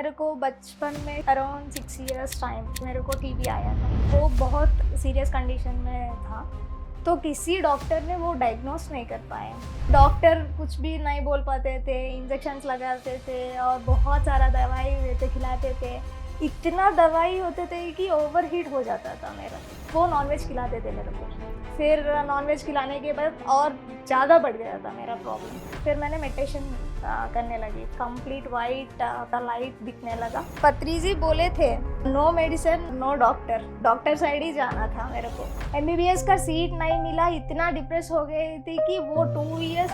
मेरे को बचपन में अराउंड 6 इयर्स टाइम मेरे को टीबी आया था। वो बहुत सीरियस कंडीशन में था, तो किसी डॉक्टर ने वो डायग्नोस नहीं कर पाए। डॉक्टर कुछ भी नहीं बोल पाते थे, इंजेक्शंस लगाते थे और बहुत सारा दवाई देते खिलाते थे। इतना दवाई होते थे कि ओवरहीट हो जाता था मेरा। वो नॉनवेज खिलाते थे मेरे को, फिर नॉनवेज खिलाने के बाद और ज़्यादा बढ़ गया था मेरा प्रॉब्लम। फिर मैंने मेडिटेशन करने लगी, कंप्लीट वाइट का लाइट दिखने लगा। पत्रीजी बोले थे no medicine no doctor, doctor side ही जाना था मेरे को। एमबीबीएस का सीट नहीं मिला, इतना डिप्रेस हो गई थी कि वो 2 इयर्स।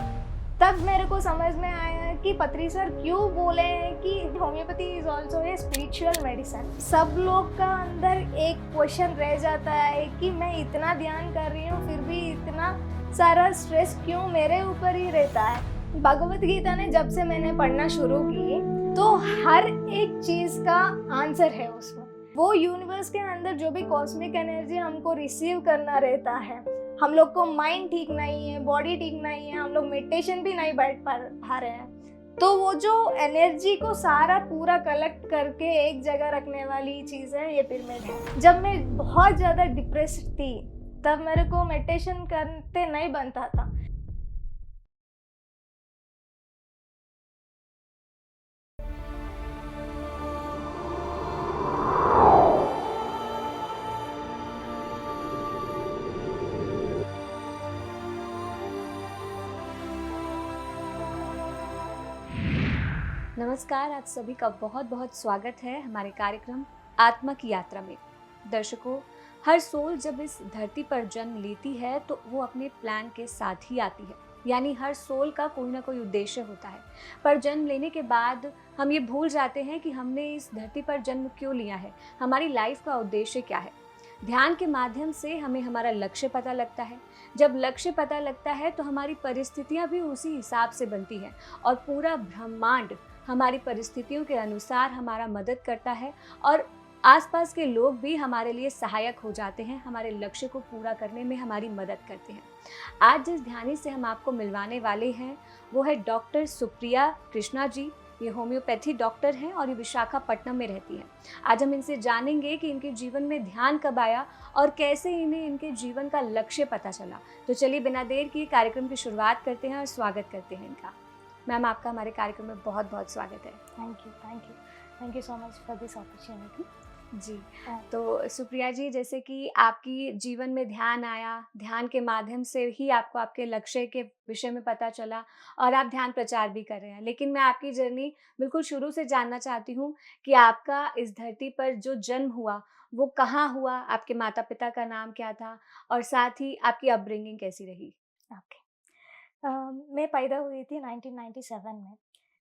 तब मेरे को समझ में आया कि पत्री सर क्यों बोले हैं कि homeopathy is also a spiritual medicine. सब लोग का अंदर एक क्वेश्चन रह जाता है कि मैं इतना ध्यान कर रही हूँ फिर भी इतना सारा स्ट्रेस क्यों मेरे ऊपर ही रहता है। भगवत गीता ने जब से मैंने पढ़ना शुरू की तो हर एक चीज का आंसर है उसमें। वो यूनिवर्स के अंदर जो भी कॉस्मिक एनर्जी हमको रिसीव करना रहता है, हम लोग को माइंड ठीक नहीं है, बॉडी ठीक नहीं है, हम लोग मेडिटेशन भी नहीं बैठ पा रहे हैं, तो वो जो एनर्जी को सारा पूरा कलेक्ट करके एक जगह रखने वाली चीज़ है ये पिरामिड है। जब मैं बहुत ज़्यादा डिप्रेस्ड थी तब मेरे को मेडिटेशन करते नहीं बनता था। नमस्कार, आप सभी का बहुत बहुत स्वागत है हमारे कार्यक्रम आत्मा की यात्रा में। दर्शकों, हर सोल जब इस धरती पर जन्म लेती है तो वो अपने प्लान के साथ ही आती है, यानी हर सोल का कोई ना कोई उद्देश्य होता है। पर जन्म लेने के बाद हम ये भूल जाते हैं कि हमने इस धरती पर जन्म क्यों लिया है, हमारी लाइफ का उद्देश्य क्या है। ध्यान के माध्यम से हमें हमारा लक्ष्य पता लगता है। जब लक्ष्य पता लगता है तो हमारी परिस्थितियाँ भी उसी हिसाब से बनती हैं और पूरा ब्रह्मांड हमारी परिस्थितियों के अनुसार हमारा मदद करता है और आसपास के लोग भी हमारे लिए सहायक हो जाते हैं, हमारे लक्ष्य को पूरा करने में हमारी मदद करते हैं। आज जिस ध्यानी से हम आपको मिलवाने वाले हैं वो है डॉक्टर सुप्रिया कृष्णा जी। ये होम्योपैथी डॉक्टर हैं और ये विशाखापट्टनम में रहती हैं। आज हम इनसे जानेंगे कि इनके जीवन में ध्यान कब आया और कैसे इन्हें इनके जीवन का लक्ष्य पता चला। तो चलिए बिना देर किए कार्यक्रम की शुरुआत करते हैं और स्वागत करते हैं इनका। मैम, आपका हमारे कार्यक्रम में बहुत बहुत स्वागत है। Thank you so much for this opportunity. जी, तो सुप्रिया जी, जैसे कि आपकी जीवन में ध्यान आया, ध्यान के माध्यम से ही आपको आपके लक्ष्य के विषय में पता चला और आप ध्यान प्रचार भी कर रहे हैं। लेकिन मैं आपकी जर्नी बिल्कुल शुरू से जानना चाहती हूँ कि आपका इस धरती पर जो जन्म हुआ वो कहाँ हुआ, आपके माता पिता का नाम क्या था और साथ ही आपकी अपब्रिंगिंग कैसी रही? ओके। मैं पैदा हुई थी 1997 में।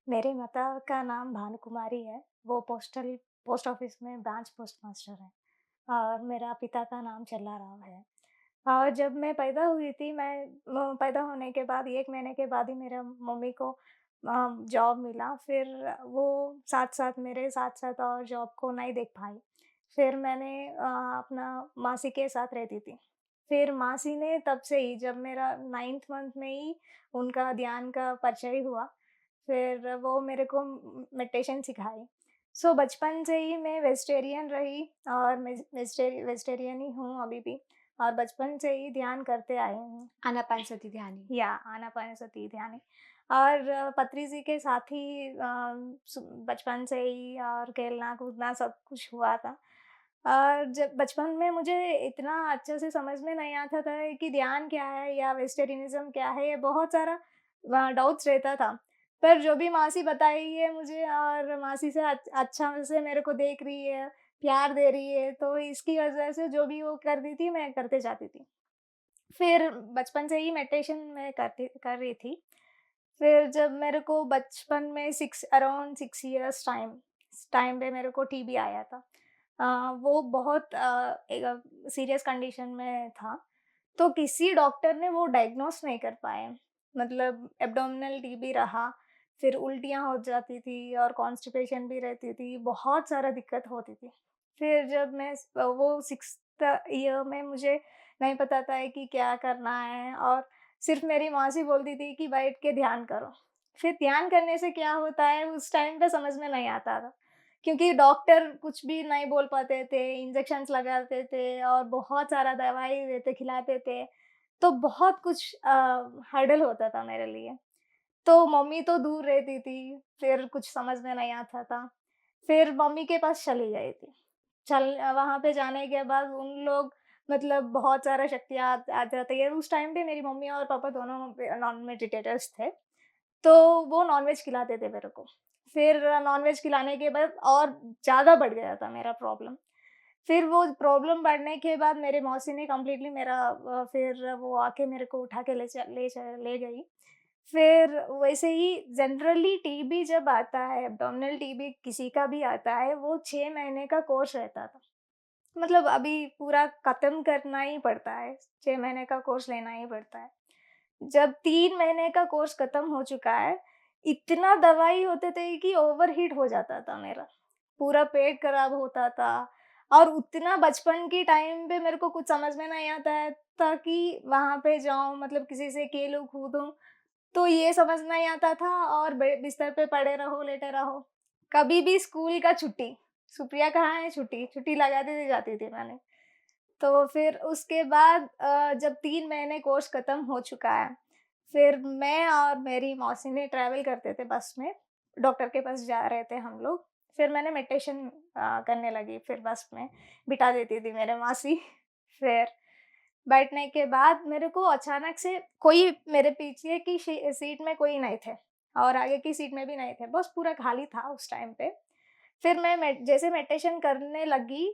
मेरे माता का नाम भानुकुमारी है, वो पोस्ट ऑफिस में ब्रांच पोस्ट मास्टर है। और मेरा पिता का नाम चल्लाराव है। और जब मैं पैदा हुई थी, पैदा होने के बाद 1 महीने के बाद ही मेरा मम्मी को जॉब मिला। फिर वो साथ-साथ मेरे साथ-साथ और जॉब को नहीं देख पाई। फिर मैंने अपना मासी के साथ रहती थी। फिर मासी ने तब से ही, जब मेरा 9th मंथ में ही उनका ध्यान का परिचय हुआ, फिर वो मेरे को मेडिटेशन सिखाई। सो बचपन से ही मैं वेजिटेरियन रही और मैं वेजिटेरियन ही हूँ अभी भी, और बचपन से ही ध्यान करते आई हूँ। आनापानसती ध्यानी। या आनापानसती ध्यान। और पत्री जी के साथ ही बचपन से ही और खेलना कूदना सब कुछ हुआ था। और जब बचपन में मुझे इतना अच्छे से समझ में नहीं आता था कि ध्यान क्या है या वेजिटेरियनिज्म क्या है, ये बहुत सारा डाउट्स रहता था। पर जो भी मासी बताई है मुझे, और मासी से अच्छा से मेरे को देख रही है, प्यार दे रही है, तो इसकी वजह से जो भी वो करती थी मैं करते जाती थी। फिर बचपन से ही मेडिटेशन मैं कर रही थी। फिर जब मेरे को बचपन में 6 अराउंड 6 इयर्स टाइम पे मेरे को टीबी आया था। वो बहुत एक सीरियस कंडीशन में था, तो किसी डॉक्टर ने वो डायग्नोस नहीं कर पाए। मतलब एब्डोमिनल टीबी रहा, फिर उल्टियाँ हो जाती थी और कॉन्स्टिपेशन भी रहती थी, बहुत सारा दिक्कत होती थी। फिर जब मैं वो 6th ईयर में मुझे नहीं पता था कि क्या करना है, और सिर्फ़ मेरी मौसी बोलती थी कि बैठ के ध्यान करो। फिर ध्यान करने से क्या होता है उस टाइम पे समझ में नहीं आता था क्योंकि डॉक्टर कुछ भी नहीं बोल पाते थे, इंजेक्शंस लगाते थे और बहुत सारा दवाई देते खिलाते थे, तो बहुत कुछ हर्डल होता था मेरे लिए। तो मम्मी तो दूर रहती थी, फिर कुछ समझ में नहीं आता था। फिर मम्मी के पास चली गई थी। वहाँ पे जाने के बाद उन लोग मतलब बहुत सारा शक्तियाँ आ जाती है। उस टाइम पे मेरी मम्मी और पापा दोनों नॉन वेजिटेरियंस थे, तो वो नॉन-वेज खिलाते थे मेरे को। फिर नॉन-वेज खिलाने के बाद और ज़्यादा बढ़ गया था मेरा प्रॉब्लम। फिर वो प्रॉब्लम बढ़ने के बाद मेरी मौसी ने कंप्लीटली फिर वो आके मेरे को उठा के ले गई। फिर वैसे ही जनरली टीबी जब आता है, एब्डोमिनल टीबी किसी का भी आता है, वो 6 महीने का कोर्स रहता था। मतलब अभी पूरा खत्म करना ही पड़ता है, 6 महीने का कोर्स लेना ही पड़ता है। जब 3 महीने का कोर्स खत्म हो चुका है, इतना दवाई होते थे कि ओवरहीट हो जाता था मेरा। पूरा पेट खराब होता था और उतना बचपन के टाइम पे मेरे को कुछ समझ में नहीं आता है था कि वहाँ पे जाऊँ मतलब किसी से खेलूँ-कूदूँ, तो ये समझ नहीं आता था और बिस्तर पे पड़े रहो, लेटे रहो। कभी भी स्कूल का छुट्टी, सुप्रिया कहाँ है छुट्टी, छुट्टी लगाती थी, जाती थी मैंने। तो फिर उसके बाद जब 3 महीने कोर्स खत्म हो चुका है, फिर मैं और मेरी मौसी ने ट्रैवल करते थे बस में, डॉक्टर के पास जा रहे थे हम लोग। फिर मैंने मेडिटेशन करने लगी, फिर बस में बिठा देती थी मेरे मौसी। फिर बैठने के बाद मेरे को अचानक से कोई मेरे पीछे की सीट में कोई नहीं थे और आगे की सीट में भी नहीं थे, बस पूरा खाली था उस टाइम पे। फिर मैं जैसे मेडिटेशन करने लगी,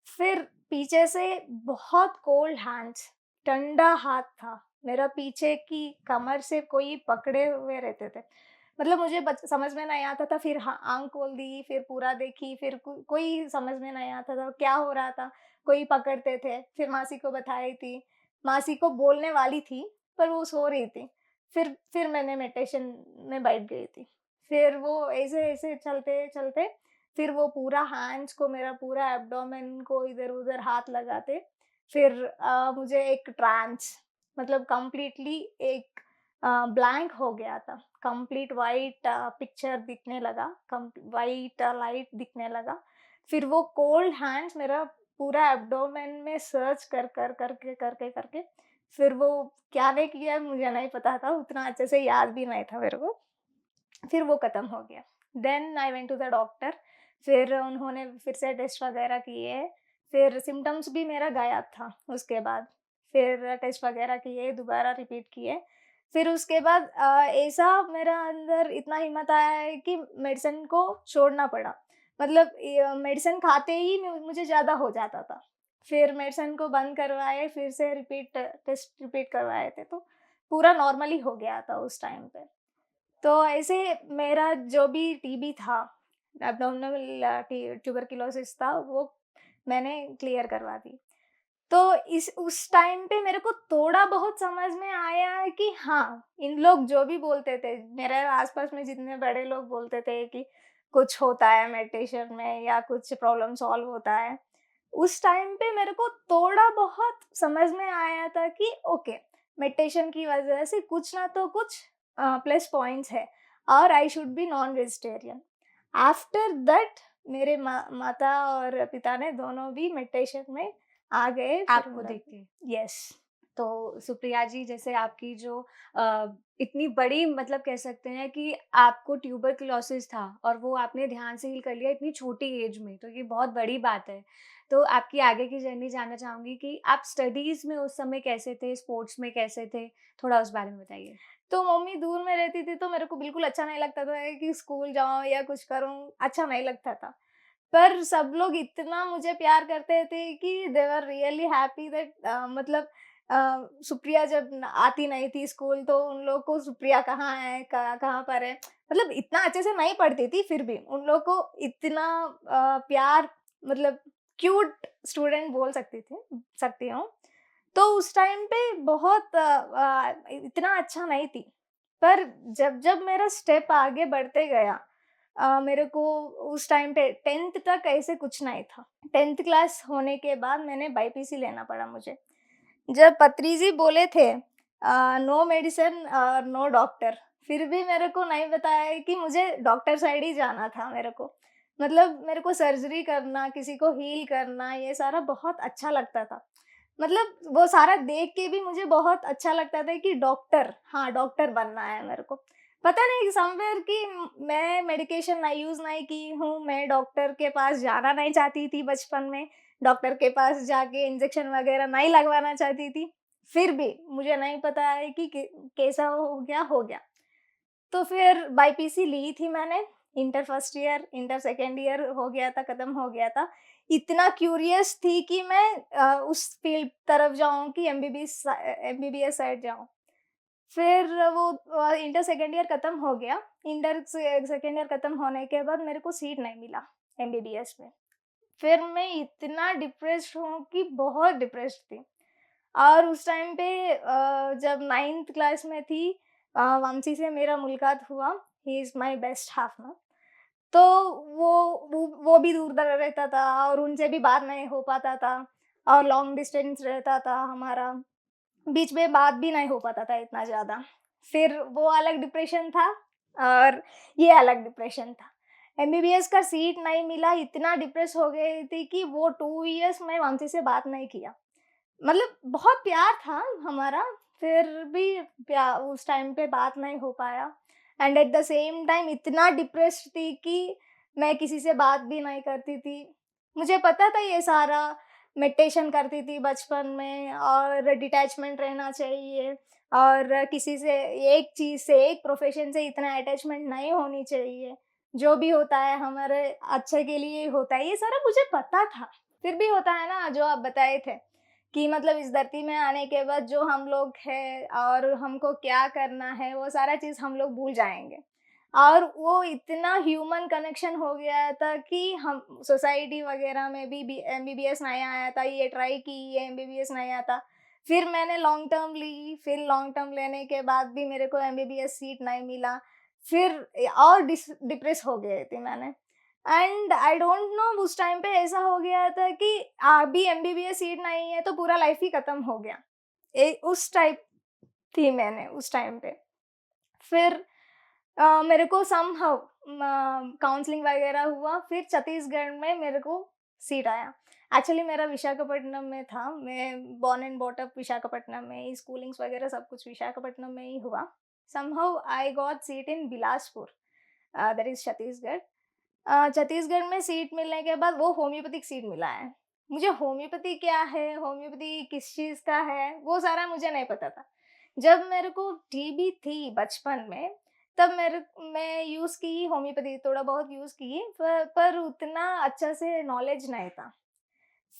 फिर पीछे से बहुत कोल्ड हैंड्स, ठंडा हाथ था। मेरा पीछे की कमर से कोई पकड़े हुए रहते थे। मतलब मुझे समझ में नहीं आता था, फिर आँख खोल दी, फिर पूरा देखी, फिर कोई समझ में नहीं आता था क्या हो रहा था। कोई पकड़ते थे, फिर मासी को बताई थी। मासी को बोलने वाली थी, पर वो सो रही थी। फिर मैंने मेडिटेशन में बैठ गई थी। फिर वो ऐसे-ऐसे चलते-चलते फिर वो पूरा हैंड्स को मेरा पूरा एब्डोमेन को इधर-उधर हाथ लगाते, फिर मुझे एक ट्रांस मतलब कंप्लीटली एक ब्लैंक हो गया था। कंप्लीट व्हाइट पिक्चर दिखने लगा, व्हाइट लाइट दिखने लगा। फिर वो कोल्ड हैंड्स मेरा पूरा एब्डोमेन में सर्च करके फिर वो क्या ने किया मुझे नहीं पता था, उतना अच्छे से याद भी नहीं था मेरे को। फिर वो खत्म हो गया। Then I went to the doctor, फिर उन्होंने फिर से टेस्ट वगैरह किए, फिर सिम्पटम्स भी मेरा गायब था उसके बाद। फिर टेस्ट वगैरह किए, दोबारा रिपीट किए। फिर उसके बाद ऐसा मेरा अंदर इतना हिम्मत आया है कि मेडिसिन को छोड़ना पड़ा। मतलब मेडिसिन खाते ही मुझे ज़्यादा हो जाता था। फिर मेडिसिन को बंद करवाए, फिर से टेस्ट रिपीट करवाए थे, तो पूरा नॉर्मल ही हो गया था उस टाइम पे। तो ऐसे मेरा जो भी टीबी था, एब्डोमिनल ट्यूबरकुलोसिस था, वो मैंने क्लियर करवा दी। तो इस उस टाइम पे मेरे को थोड़ा बहुत समझ में आया है कि हाँ, इन लोग जो भी बोलते थे, मेरे आस-पास में जितने बड़े लोग बोलते थे कि कुछ होता है मेडिटेशन में या कुछ प्रॉब्लम सॉल्व होता है। उस टाइम पे मेरे को थोड़ा बहुत समझ में आया था कि ओके, मेडिटेशन की वजह से कुछ ना तो कुछ प्लस पॉइंट्स है और I should be non vegetarian. After that मेरे माता और पिता ने दोनों भी मेडिटेशन में आ गए फिर आपको देख के। यस। तो सुप्रिया जी, जैसे आपकी जो इतनी बड़ी मतलब कह सकते हैं कि आपको ट्यूबरकुलोसिस था और वो आपने ध्यान से हील कर लिया इतनी छोटी एज में, तो ये बहुत बड़ी बात है। तो आपकी आगे की जर्नी जानना चाहूँगी कि आप स्टडीज़ में उस समय कैसे थे? स्पोर्ट्स में कैसे थे? थोड़ा उस बारे में बताइए। तो मम्मी दूर में रहती थी, तो मेरे को बिल्कुल अच्छा नहीं लगता था कि स्कूल जाऊँ या कुछ करूँ, अच्छा नहीं लगता था। पर सब लोग इतना मुझे प्यार करते थे कि दे वर रियली हैप्पी दैट मतलब सुप्रिया जब आती नहीं थी स्कूल, तो उन लोग को सुप्रिया कहाँ है, कहाँ पर है, मतलब इतना अच्छे से नहीं पढ़ती थी, फिर भी उन लोग को इतना प्यार, मतलब क्यूट स्टूडेंट बोल सकती हूँ। तो उस टाइम पे बहुत इतना अच्छा नहीं थी। पर जब मेरा स्टेप आगे बढ़ते गया, मेरे को उस टाइम पे 10th तक ऐसे कुछ नहीं था। 10th क्लास होने के बाद मैंने बाईपीसी लेना पड़ा मुझे। जब पत्रीजी बोले थे नो मेडिसिन और नो डॉक्टर, फिर भी मेरे को नहीं बताया कि मुझे डॉक्टर साइड ही जाना था मेरे को। मतलब मेरे को सर्जरी करना, किसी को हील करना, ये सारा बहुत अच्छा लगता था। मतलब वो सारा देख के भी मुझे बहुत अच्छा लगता था कि डॉक्टर, हाँ, डॉक्टर बनना है मेरे को। पता नहीं समवेयर कि मैं मेडिकेशन नहीं यूज़ नहीं की हूँ, मैं डॉक्टर के पास जाना नहीं चाहती थी बचपन में, डॉक्टर के पास जाके इंजेक्शन वगैरह नहीं लगवाना चाहती थी। फिर भी मुझे नहीं पता है कि कैसा हो गया, हो गया। तो फिर बाईपीसी ली थी मैंने, inter first year, inter second year हो गया था, खत्म हो गया था। इतना क्यूरियस थी कि मैं उस फील्ड तरफ जाऊँ कि एमबीबीएस साइड जाऊँ। फिर वो इंटर सेकंड ईयर खत्म हो गया। इंटर से सेकंड ईयर खत्म होने के बाद मेरे को सीट नहीं मिला एमबीबीएस में। फिर मैं इतना डिप्रेस्ड हूँ कि बहुत डिप्रेस्ड थी। और उस टाइम पे जब 9th क्लास में थी, वामसी से मेरा मुलाकात हुआ। He is my best half ना। तो वो वो भी दूर-दराज़ रहता था और उनसे भी बात नहीं हो पाता था और लॉन्ग डिस्टेंस रहता था हमारा। बीच में बात भी नहीं हो पाता था इतना ज़्यादा। फिर वो अलग डिप्रेशन था और ये अलग डिप्रेशन था। एमबीबीएस का सीट नहीं मिला, इतना डिप्रेस हो गई थी कि वो 2 इयर्स मैं वामसी से बात नहीं किया। मतलब बहुत प्यार था हमारा, फिर भी उस टाइम पे बात नहीं हो पाया। And at the same time इतना डिप्रेस्ड थी कि मैं किसी से बात भी नहीं करती थी। मुझे पता था ये सारा, मेडिटेशन करती थी बचपन में और डिटैचमेंट रहना चाहिए और किसी से, एक चीज़ से, एक प्रोफ़ेशन से इतना अटैचमेंट नहीं होनी चाहिए। जो भी होता है हमारे अच्छे के लिए ही होता है, ये सारा मुझे पता था। फिर भी होता है ना जो आप बताए थे कि मतलब इस धरती में आने के बाद जो हम लोग हैं और हमको क्या करना है, वो सारा चीज़ हम लोग भूल जाएँगे। और वो इतना ह्यूमन कनेक्शन हो गया था कि हम सोसाइटी वगैरह में भी एमबीबीएस नहीं आया था, ये ट्राई की, ये एमबीबीएस नहीं आया था। फिर मैंने लॉन्ग टर्म ली, फिर लॉन्ग टर्म लेने के बाद भी मेरे को एमबीबीएस सीट नहीं मिला। फिर और डिप्रेस हो गई थी मैंने। एंड आई डोंट नो उस टाइम पे ऐसा हो गया था कि अभी एमबीबीएस सीट नहीं है तो पूरा लाइफ ही खत्म हो गया। उस टाइप थी मैंने उस टाइम पे। फिर मेरे को समहाउ काउंसलिंग वगैरह हुआ, फिर छत्तीसगढ़ में मेरे को सीट आया। एक्चुअली मेरा विशाखापट्टनम में था, मैं born and brought up Visakhapatnam में ही, स्कूलिंग्स वगैरह सब कुछ विशाखापट्टनम में ही हुआ। Somehow I got seat in Bilaspur, that is Chhattisgarh. Chhattisgarh में सीट मिलने के बाद वो होम्योपैथिक सीट मिला है। मुझे होम्योपैथी क्या है, होम्योपैथी किस चीज़ का है, वो सारा मुझे नहीं पता था। जब मेरे को टीबी थी बचपन में, तब मैं यूज़ की होम्योपैथी, थोड़ा बहुत यूज़ की, पर उतना अच्छा से नॉलेज नहीं था।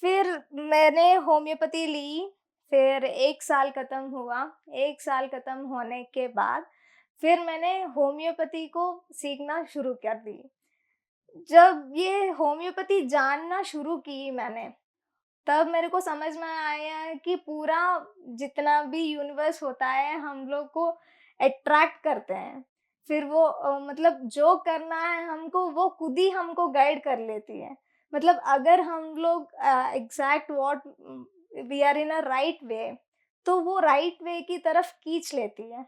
फिर मैंने होम्योपैथी ली, फिर 1 साल खत्म हुआ। 1 साल खत्म होने के बाद फिर मैंने होम्योपैथी को सीखना शुरू कर दी। जब ये होम्योपैथी जानना शुरू की मैंने, तब मेरे को समझ में आया कि पूरा जितना भी यूनिवर्स होता है, हम लोग को अट्रैक्ट करते हैं। फिर वो मतलब जो करना है हमको, वो खुद ही हमको गाइड कर लेती है। मतलब अगर हम लोग exact what we are in a right way, तो वो राइट वे की तरफ खींच लेती है।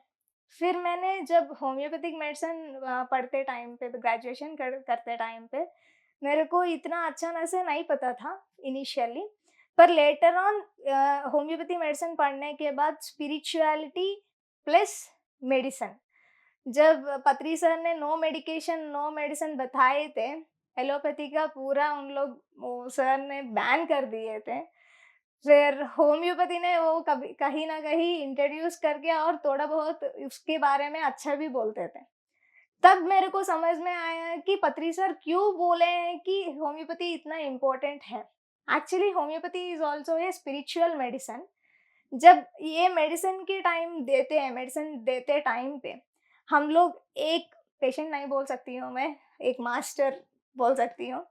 फिर मैंने जब होम्योपैथिक मेडिसिन पढ़ते टाइम पे, ग्रेजुएशन करते टाइम पे, मेरे को इतना अच्छा से नहीं पता था इनिशियली, पर लेटर ऑन होम्योपैथी मेडिसिन पढ़ने के बाद स्पिरिचुअलिटी प्लस मेडिसिन, जब पत्री सर ने नो मेडिकेशन नो मेडिसिन बताए थे, एलोपैथी का पूरा उन लोग, वो सर ने बैन कर दिए थे। फिर होम्योपैथी ने वो कभी कहीं न कहीं इंट्रोड्यूस करके और थोड़ा बहुत उसके बारे में अच्छा भी बोलते थे। तब मेरे को समझ में आया कि पत्री सर क्यों बोले हैं कि होम्योपैथी इतना इम्पोर्टेंट है। Actually homeopathy is also a spiritual medicine. जब ये मेडिसिन देते टाइम पे, हम लोग एक पेशेंट नहीं बोल सकती हूँ मैं, एक मास्टर बोल सकती हूँ।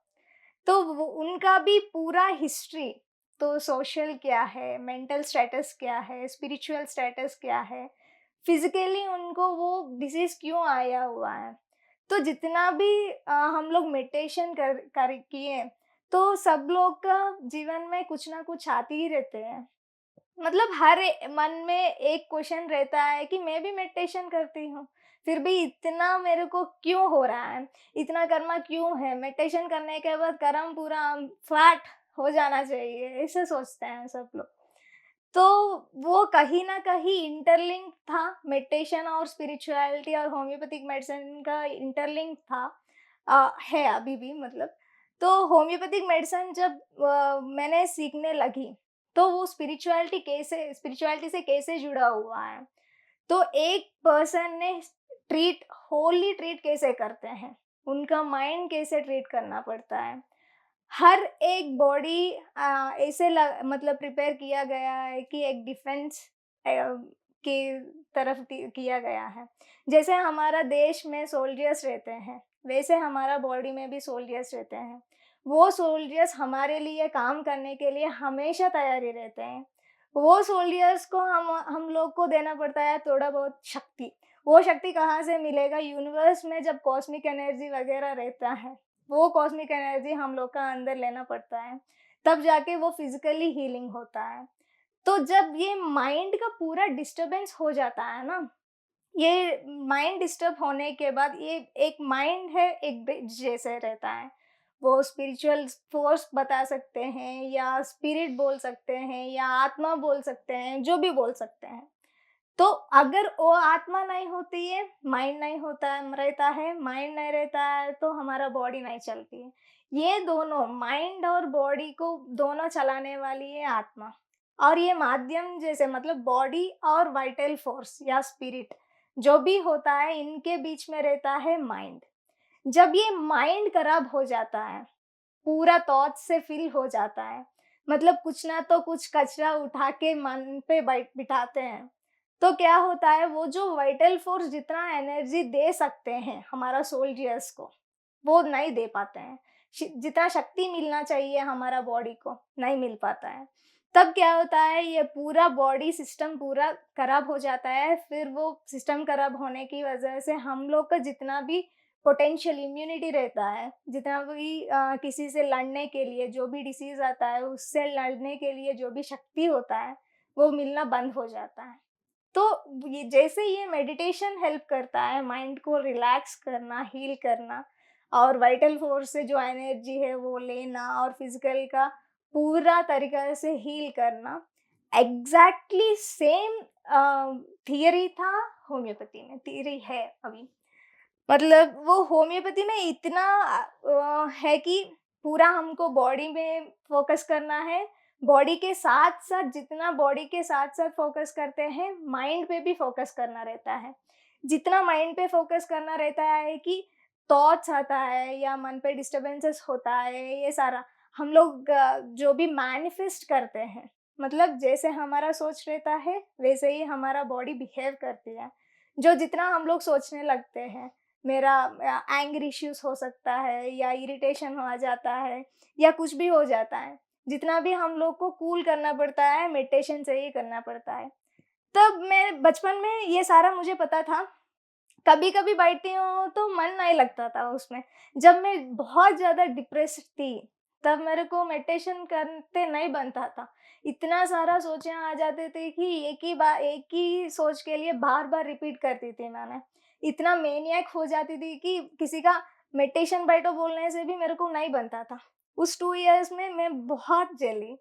तो वो उनका भी पूरा हिस्ट्री, तो सोशल क्या है, मेंटल स्टेटस क्या है, स्पिरिचुअल स्टेटस क्या है, फिज़िकली उनको वो डिसीज़ क्यों आया हुआ है। तो जितना भी हम लोग मेडिटेशन कर किए, तो सब लोग का जीवन में कुछ ना कुछ आते ही रहते हैं। मतलब मन में एक क्वेश्चन रहता है कि मैं भी मेडिटेशन करती हूँ, फिर भी इतना मेरे को क्यों हो रहा है, इतना कर्मा क्यों है, मेडिटेशन करने के बाद कर्म पूरा फ्लैट हो जाना चाहिए, ऐसे सोचते हैं सब लोग। तो वो कहीं न कहीं इंटरलिंक था, मेडिटेशन और स्पिरिचुअलिटी और होम्योपैथिक मेडिसिन का इंटरलिंक था, है अभी भी मतलब। तो होम्योपैथिक मेडिसिन जब मैंने सीखने लगी, तो वो स्पिरिचुअलिटी से कैसे जुड़ा हुआ है। तो एक पर्सन ने होली ट्रीट कैसे करते हैं, उनका माइंड कैसे ट्रीट करना पड़ता है। हर एक बॉडी ऐसे मतलब प्रिपेयर किया गया है कि एक डिफेंस की तरफ किया गया है। जैसे हमारा देश में सोल्जर्स रहते हैं, वैसे हमारा बॉडी में भी सोल्जर्स रहते हैं। वो सोल्जर्स हमारे लिए काम करने के लिए हमेशा तैयारी रहते हैं। वो सोल्जर्स को हम लोग को देना पड़ता है थोड़ा बहुत शक्ति। वो शक्ति कहाँ से मिलेगा? यूनिवर्स में जब कॉस्मिक एनर्जी वगैरह रहता है, वो कॉस्मिक एनर्जी हम लोग का अंदर लेना पड़ता है, तब जाके वो फिजिकली हीलिंग होता है। तो जब ये माइंड का पूरा डिस्टरबेंस हो जाता है ना, ये माइंड डिस्टर्ब होने के बाद ये एक माइंड है, एक ब्रिज जैसे रहता है। वो स्पिरिचुअल फोर्स बता सकते हैं या स्पिरिट बोल सकते हैं या आत्मा बोल सकते हैं, जो भी बोल सकते हैं। तो अगर वो आत्मा नहीं होती है, माइंड नहीं होता है रहता है, माइंड नहीं रहता है, तो हमारा बॉडी नहीं चलती है। ये दोनों माइंड और बॉडी को दोनों चलाने वाली है आत्मा। और ये माध्यम जैसे मतलब बॉडी और वाइटल फोर्स या स्पिरिट जो भी होता है, इनके बीच में रहता है माइंड। जब ये माइंड खराब हो जाता है, पूरा थॉट से फिल हो जाता है, मतलब कुछ ना तो कुछ कचरा उठा के मन पे बिठाते हैं, तो क्या होता है, वो जो वाइटल फोर्स जितना एनर्जी दे सकते हैं हमारा सोल्जर्स को, वो नहीं दे पाते हैं। जितना शक्ति मिलना चाहिए हमारा बॉडी को, नहीं मिल पाता है। तब क्या होता है, ये पूरा बॉडी सिस्टम पूरा खराब हो जाता है। फिर वो सिस्टम खराब होने की वजह से हम लोग का जितना भी पोटेंशियल इम्यूनिटी रहता है, जितना भी किसी से लड़ने के लिए, जो भी डिसीज़ आता है उससे लड़ने के लिए जो भी शक्ति होता है, वो मिलना बंद हो जाता है। तो ये जैसे ये मेडिटेशन हेल्प करता है माइंड को रिलैक्स करना, हील करना और वाइटल फोर्स से जो एनर्जी है वो लेना और फिजिकल का पूरा तरीका से हील करना, एग्जैक्टली सेम थियरी था होम्योपैथी में, थियरी है अभी। मतलब वो होम्योपैथी में इतना है कि पूरा हमको बॉडी में फोकस करना है, बॉडी के साथ-साथ जितना बॉडी के साथ-साथ फोकस करते हैं, माइंड पे भी फोकस करना रहता है। जितना माइंड पे फोकस करना रहता है कि थॉट्स आता है या मन पे डिस्टर्बेंसेस होता है, ये सारा हम लोग जो भी मैनिफेस्ट करते हैं, मतलब जैसे हमारा सोच रहता है, वैसे ही हमारा बॉडी बिहेव करती है। जो जितना हम लोग सोचने लगते हैं, मेरा एंगर इश्यूज़ हो सकता है या इरिटेशन आ जाता है या कुछ भी हो जाता है। जितना भी हम लोग को कूल करना पड़ता है, मेडिटेशन से ही करना पड़ता है। तब मैं बचपन में ये सारा मुझे पता था। कभी-कभी बैठती हूँ तो मन नहीं लगता था उसमें। जब मैं बहुत ज़्यादा डिप्रेस्ड थी, तब मेरे को मेडिटेशन करते नहीं बनता था। इतना सारा सोचें आ जाते थे कि एक ही सोच के लिए बार-बार रिपीट करती थी मैंने। इतना मैनिएक हो जाती थी कि किसी का मेडिटेशन बैठो बोलने से भी मेरे को नहीं बनता था। उस 2 इयर्स में मैं बहुत जली।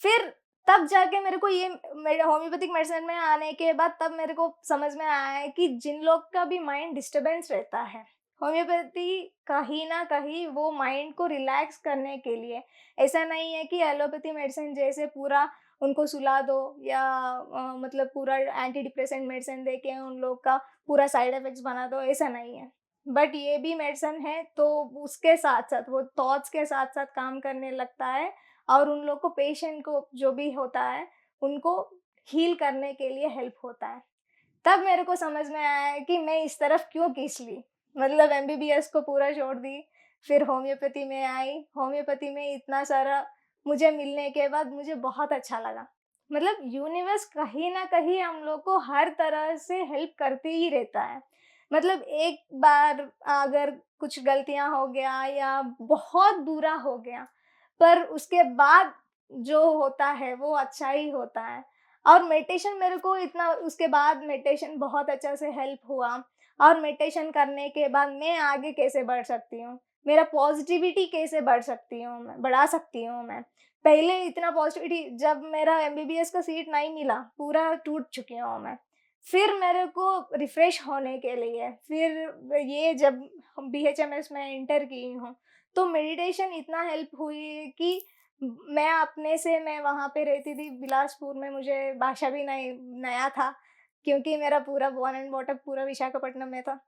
फिर तब जाके मेरे को ये मेरे होम्योपैथिक मेडिसिन में आने के बाद तब मेरे को समझ में आया है कि जिन लोग का भी माइंड डिस्टर्बेंस रहता है, होम्योपैथी कहीं न कहीं वो माइंड को रिलैक्स करने के लिए, ऐसा नहीं है कि एलोपैथी मेडिसिन जैसे पूरा उनको सुला दो या मतलब पूरा एंटी डिप्रेसेंट मेडिसिन दे के उन लोग का पूरा साइड इफ़ेक्ट्स बना दो, ऐसा नहीं है। बट ये भी मेडिसिन है, तो उसके साथ-साथ वो थॉट्स के साथ-साथ काम करने लगता है और उन लोग को पेशेंट को जो भी होता है, उनको हील करने के लिए हेल्प होता है। तब मेरे को समझ में आया कि मैं इस तरफ क्यों खींच ली। मतलब एमबीबीएस को पूरा छोड़ दी, फिर होम्योपैथी में आई। होम्योपैथी में इतना सारा मुझे मिलने के बाद मुझे बहुत अच्छा लगा। मतलब यूनिवर्स कहीं न कहीं हम लोग को हर तरह से हेल्प करते ही रहता है। मतलब एक बार अगर कुछ गलतियाँ हो गया या बहुत बुरा हो गया, पर उसके बाद जो होता है वो अच्छा ही होता है। और मेडिटेशन मेरे को इतना उसके बाद मेडिटेशन बहुत अच्छा से हेल्प हुआ। और मेडिटेशन करने के बाद मैं आगे कैसे बढ़ सकती हूँ, मेरा पॉजिटिविटी कैसे बढ़ा सकती हूँ मैं। पहले इतना पॉजिटिविटी, जब मेरा एमबीबीएस का सीट नहीं मिला, पूरा टूट चुकी हूँ मैं। फिर मेरे को रिफ्रेश होने के लिए, फिर ये जब बीएचएमएस में एंटर की हूँ, तो मेडिटेशन इतना हेल्प हुई कि मैं वहाँ पे रहती थी बिलासपुर में, मुझे भाषा भी नहीं नया था, क्योंकि मेरा पूरा बॉर्न एंड बॉट अप पूरा विशाखापट्टनम में था।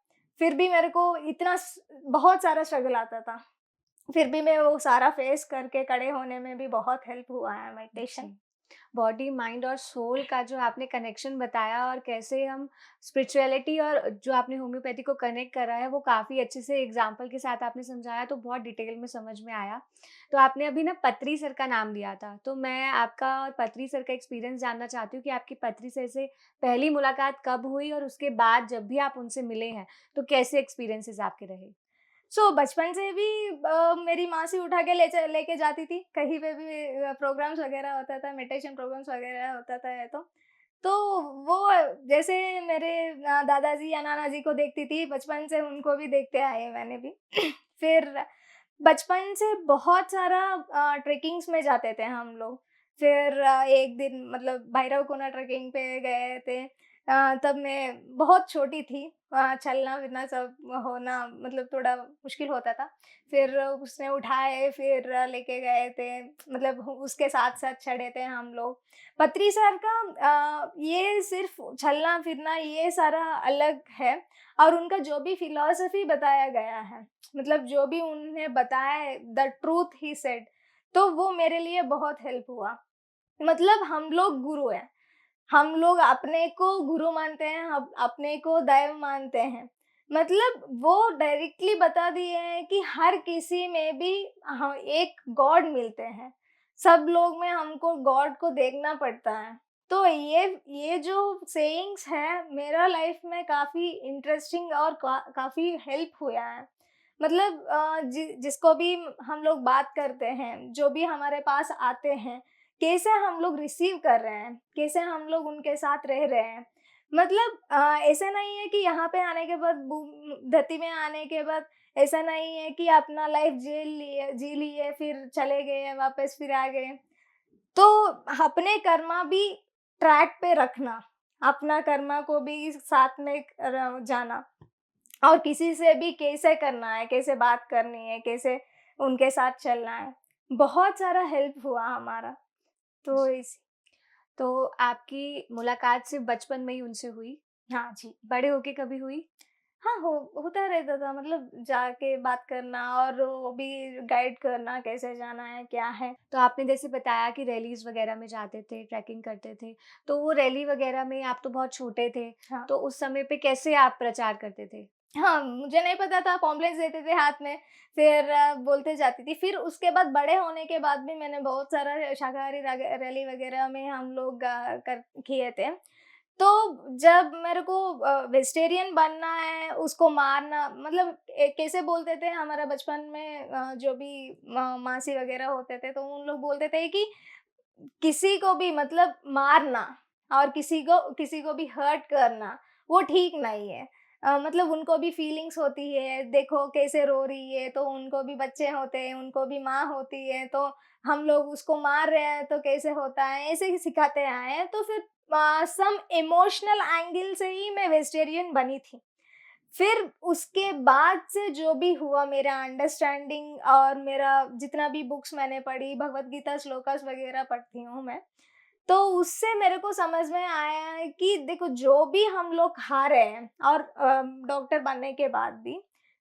फिर भी मेरे को बहुत सारा स्ट्रगल आता था। फिर भी मैं वो सारा फेस करके खड़े होने में भी बहुत हेल्प हुआ है मेडिटेशन। जी। बॉडी, माइंड और सोल का जो आपने कनेक्शन बताया और कैसे हम स्पिरिचुअलिटी और जो आपने होम्योपैथी को कनेक्ट करा है, वो काफ़ी अच्छे से एग्जाम्पल के साथ आपने समझाया, तो बहुत डिटेल में समझ में आया। तो आपने अभी ना पत्री सर का नाम लिया था, तो मैं आपका और पत्री सर का एक्सपीरियंस जानना चाहती हूँ कि आपकी पत्री सर से पहली मुलाकात कब हुई और उसके बाद जब भी आप उनसे मिले हैं, तो कैसे एक्सपीरियंसेस आपके रहे? बचपन से भी मेरी मासी उठा के लेके जाती थी, कहीं पे भी प्रोग्राम्स वगैरह होता था, मेडिटेशन प्रोग्राम्स वगैरह होता था तो वो जैसे मेरे दादाजी या नाना जी को देखती थी, बचपन से उनको भी देखते आए हैं मैंने भी। फिर बचपन से बहुत सारा ट्रेकिंग्स में जाते थे हम लोग। फिर एक दिन मतलब भैरवकुंड ट्रेकिंग पे गए थे। तब मैं बहुत छोटी थी, चलना-फिरना सब होना मतलब थोड़ा मुश्किल होता था। फिर उसने उठाए, फिर लेके गए थे, मतलब उसके साथ-साथ चढ़े थे हम लोग। पत्री सर का ये सिर्फ़ चलना-फिरना ये सारा अलग है, और उनका जो भी फ़िलॉसफ़ी बताया गया है, मतलब जो भी उन्हें बताया है, द ट्रूथ ही सेड, तो वो मेरे लिए बहुत हेल्प हुआ। मतलब हम लोग गुरु हैं। हम लोग अपने को गुरु मानते हैं, हम अपने को दैव मानते हैं। मतलब वो डायरेक्टली बता दिए हैं कि हर किसी में भी एक गॉड मिलते हैं। सब लोग में हमको गॉड को देखना पड़ता है। तो ये जो सेइंग्स हैं, मेरा लाइफ में काफ़ी इंटरेस्टिंग और काफ़ी हेल्प हुआ है। मतलब जिसको भी हम लोग बात करते हैं, जो भी हमारे पास आते हैं, कैसे हम लोग रिसीव कर रहे हैं, कैसे हम लोग उनके साथ रह रहे हैं। मतलब ऐसा नहीं है कि यहाँ पे आने के बाद धरती में आने के बाद ऐसा नहीं है कि अपना लाइफ जी लिए फिर चले गए वापस फिर आ गए। तो अपने कर्मा भी ट्रैक पे रखना, अपना कर्मा को भी साथ में जाना, और किसी से भी कैसे करना है, कैसे बात करनी है, कैसे उनके साथ चलना है, बहुत सारा हेल्प हुआ हमारा। तो इस तो आपकी मुलाकात सिर्फ़ बचपन में ही उनसे हुई? हाँ जी। बड़े होके कभी हुई? हाँ, होता रहता था, मतलब जाके बात करना और वो भी गाइड करना कैसे जाना है, क्या है। तो आपने जैसे बताया कि रैलीज़ वग़ैरह में जाते थे, ट्रैकिंग करते थे, तो वो रैली वग़ैरह में आप तो बहुत छोटे थे, हाँ। तो उस समय पे कैसे आप प्रचार करते थे? हाँ, मुझे नहीं पता था, पॉम्पलेट्स देते थे हाथ में, फिर बोलते जाती थी। फिर उसके बाद बड़े होने के बाद भी मैंने बहुत सारा शाकाहारी रैली वगैरह में हम लोग कर किए थे। तो जब मेरे को वेजिटेरियन बनना है, उसको मारना, मतलब कैसे बोलते थे हमारा बचपन में, जो भी मासी वगैरह होते थे, तो उन लोग बोलते थे कि किसी को भी मतलब मारना और किसी को भी हर्ट करना, वो ठीक नहीं है। मतलब उनको भी फीलिंग्स होती है, देखो कैसे रो रही है, तो उनको भी बच्चे होते हैं, उनको भी माँ होती है, तो हम लोग उसको मार रहे हैं तो कैसे होता है, ऐसे ही सिखाते आए हैं। तो फिर सम इमोशनल एंगल से ही मैं वेजिटेरियन बनी थी। फिर उसके बाद से जो भी हुआ, मेरा अंडरस्टैंडिंग और मेरा जितना भी बुक्स मैंने पढ़ी, भगवत गीता श्लोकास वगैरह पढ़ती हूँ मैं, तो उससे मेरे को समझ में आया है कि देखो, जो भी हम लोग खा रहे हैं, और डॉक्टर बनने के बाद भी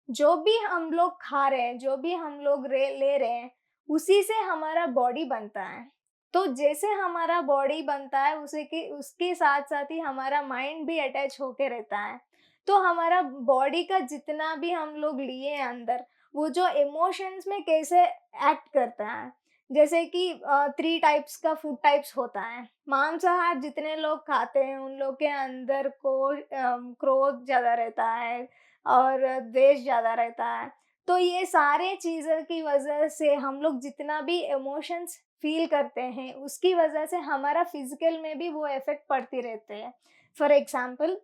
जो भी हम लोग खा रहे हैं, जो भी हम लोग ले रहे हैं, उसी से हमारा बॉडी बनता है। तो जैसे हमारा बॉडी बनता है, उसे के उसके साथ साथ ही हमारा माइंड भी अटैच होके रहता है। तो हमारा बॉडी का जितना भी हम लोग लिए हैं अंदर, वो जो इमोशंस में कैसे एक्ट करता है, जैसे कि 3 टाइप्स का फूड टाइप्स होता है। मांसाहार जितने लोग खाते हैं, उन लोग के अंदर क्रोध ज़्यादा रहता है और द्वेष ज़्यादा रहता है। तो ये सारे चीज़ों की वज़ह से हम लोग जितना भी इमोशंस फ़ील करते हैं, उसकी वज़ह से हमारा फ़िज़िकल में भी वो इफ़ेक्ट पड़ती रहते हैं। फॉर एग्ज़ाम्पल,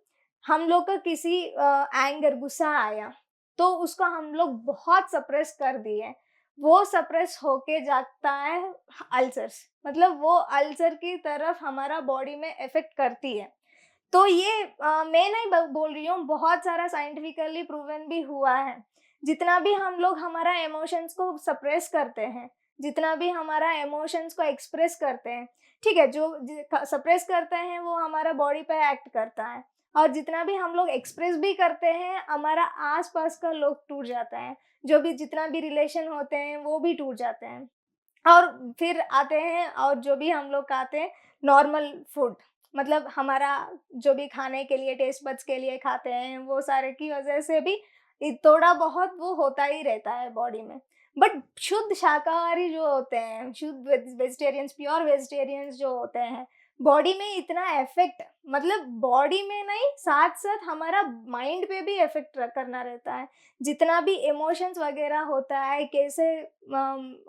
हम लोग का किसी एंगर गुस्सा आया तो उसको हम लोग बहुत सप्रेस कर दिए, वो सप्रेस होके जाता है अल्सर्स, मतलब वो अल्सर की तरफ हमारा बॉडी में इफेक्ट करती है। तो ये मैं नहीं बोल रही हूँ, बहुत सारा साइंटिफिकली प्रूवन भी हुआ है। जितना भी हम लोग हमारा इमोशंस को सप्रेस करते हैं, जितना भी हमारा इमोशंस को एक्सप्रेस करते हैं, ठीक है, जो सप्रेस करते हैं वो हमारा बॉडी पे एक्ट करता है, और जितना भी हम लोग एक्सप्रेस भी करते हैं हमारा आसपास का लोग टूट जाता है, जो भी जितना भी रिलेशन होते हैं वो भी टूट जाते हैं। और फिर आते हैं और जो भी हम लोग खाते हैं नॉर्मल फूड, मतलब हमारा जो भी खाने के लिए टेस्ट बड्स के लिए खाते हैं वो सारे की वजह से भी थोड़ा बहुत वो होता ही रहता है बॉडी में। बट शुद्ध शाकाहारी जो होते हैं, शुद्ध वेजिटेरियंस, प्योर वेजिटेरियंस जो होते हैं, बॉडी में इतना इफेक्ट, मतलब बॉडी में नहीं, साथ साथ हमारा माइंड पे भी इफेक्ट करना रहता है। जितना भी इमोशंस वगैरह होता है कैसे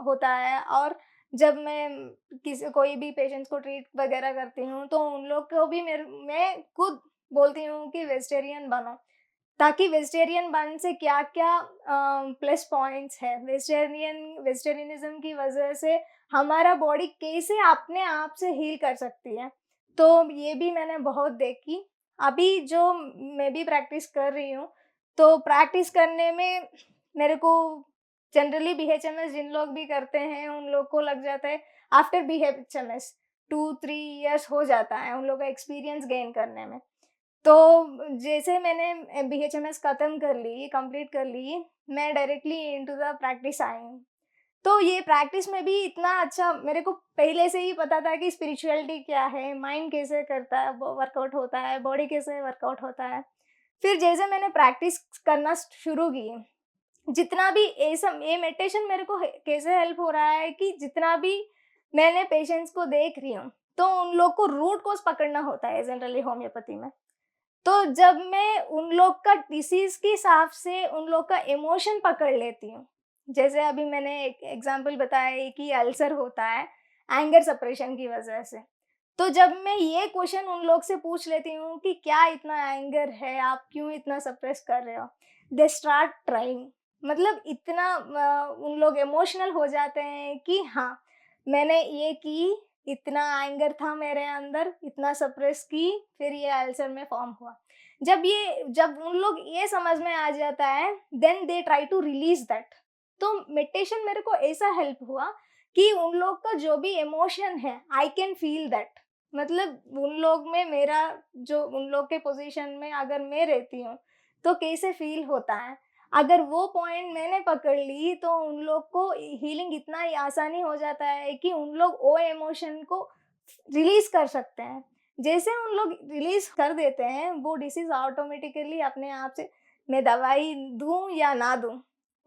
होता है। और जब मैं किसी कोई भी पेशेंट्स को ट्रीट वगैरह करती हूँ तो उन लोग को भी मैं खुद बोलती हूँ कि वेजिटेरियन बनो, ताकि वेजिटेरियन बनने से क्या क्या प्लस पॉइंट्स है, वेजिटेरियनिज्म की वजह से हमारा बॉडी कैसे अपने आप से हील कर सकती है। तो ये भी मैंने बहुत देखी। अभी जो मैं भी प्रैक्टिस कर रही हूँ, तो प्रैक्टिस करने में मेरे को जनरली बीएचएमएस जिन लोग भी करते हैं उन लोग को लग जाता है आफ्टर बीएचएमएस 2-3 इयर्स हो जाता है उन लोग का एक्सपीरियंस गेन करने में। तो जैसे मैंने बीएचएमएस खत्म कर ली, कंप्लीट कर ली, मैं directly into the practice I हूँ। तो ये प्रैक्टिस में भी इतना अच्छा मेरे को पहले से ही पता था कि स्पिरिचुअलिटी क्या है, माइंड कैसे करता है, वर्कआउट होता है, बॉडी कैसे वर्कआउट होता है। फिर जैसे मैंने प्रैक्टिस करना शुरू की, जितना भी ऐसा ये मेडिटेशन मेरे को कैसे हेल्प हो रहा है कि जितना भी मैंने पेशेंट्स को देख रही हूँ, तो उन लोग को रूट कॉज पकड़ना होता है जनरली होम्योपैथी में। तो जब मैं उन लोग का डिसीज के हिसाब से उन लोग का इमोशन पकड़ लेती हूँ, जैसे अभी मैंने एक एग्जांपल बताया कि अल्सर होता है एंगर सप्रेशन की वजह से। तो जब मैं ये क्वेश्चन उन लोग से पूछ लेती हूँ कि क्या इतना एंगर है, आप क्यों इतना सप्रेस कर रहे हो, दे स्टार्ट ट्राइंग, मतलब इतना उन लोग इमोशनल हो जाते हैं कि हाँ मैंने ये की, इतना एंगर था मेरे अंदर, इतना सप्रेस की, फिर ये अल्सर में फॉर्म हुआ। जब उन लोग ये समझ में आ जाता है then they try to release that. तो मेडिटेशन मेरे को ऐसा हेल्प हुआ कि उन लोग का जो भी इमोशन है आई कैन फील दैट, मतलब उन लोग में मेरा जो उन लोग के पोजीशन में अगर मैं रहती हूँ तो कैसे फील होता है। अगर वो पॉइंट मैंने पकड़ ली तो उन लोग को हीलिंग इतना ही आसानी हो जाता है कि उन लोग वो इमोशन को रिलीज कर सकते हैं। जैसे उन लोग रिलीज कर देते हैं वो डिसीज ऑटोमेटिकली अपने आप से, मैं दवाई दूं या ना दूं,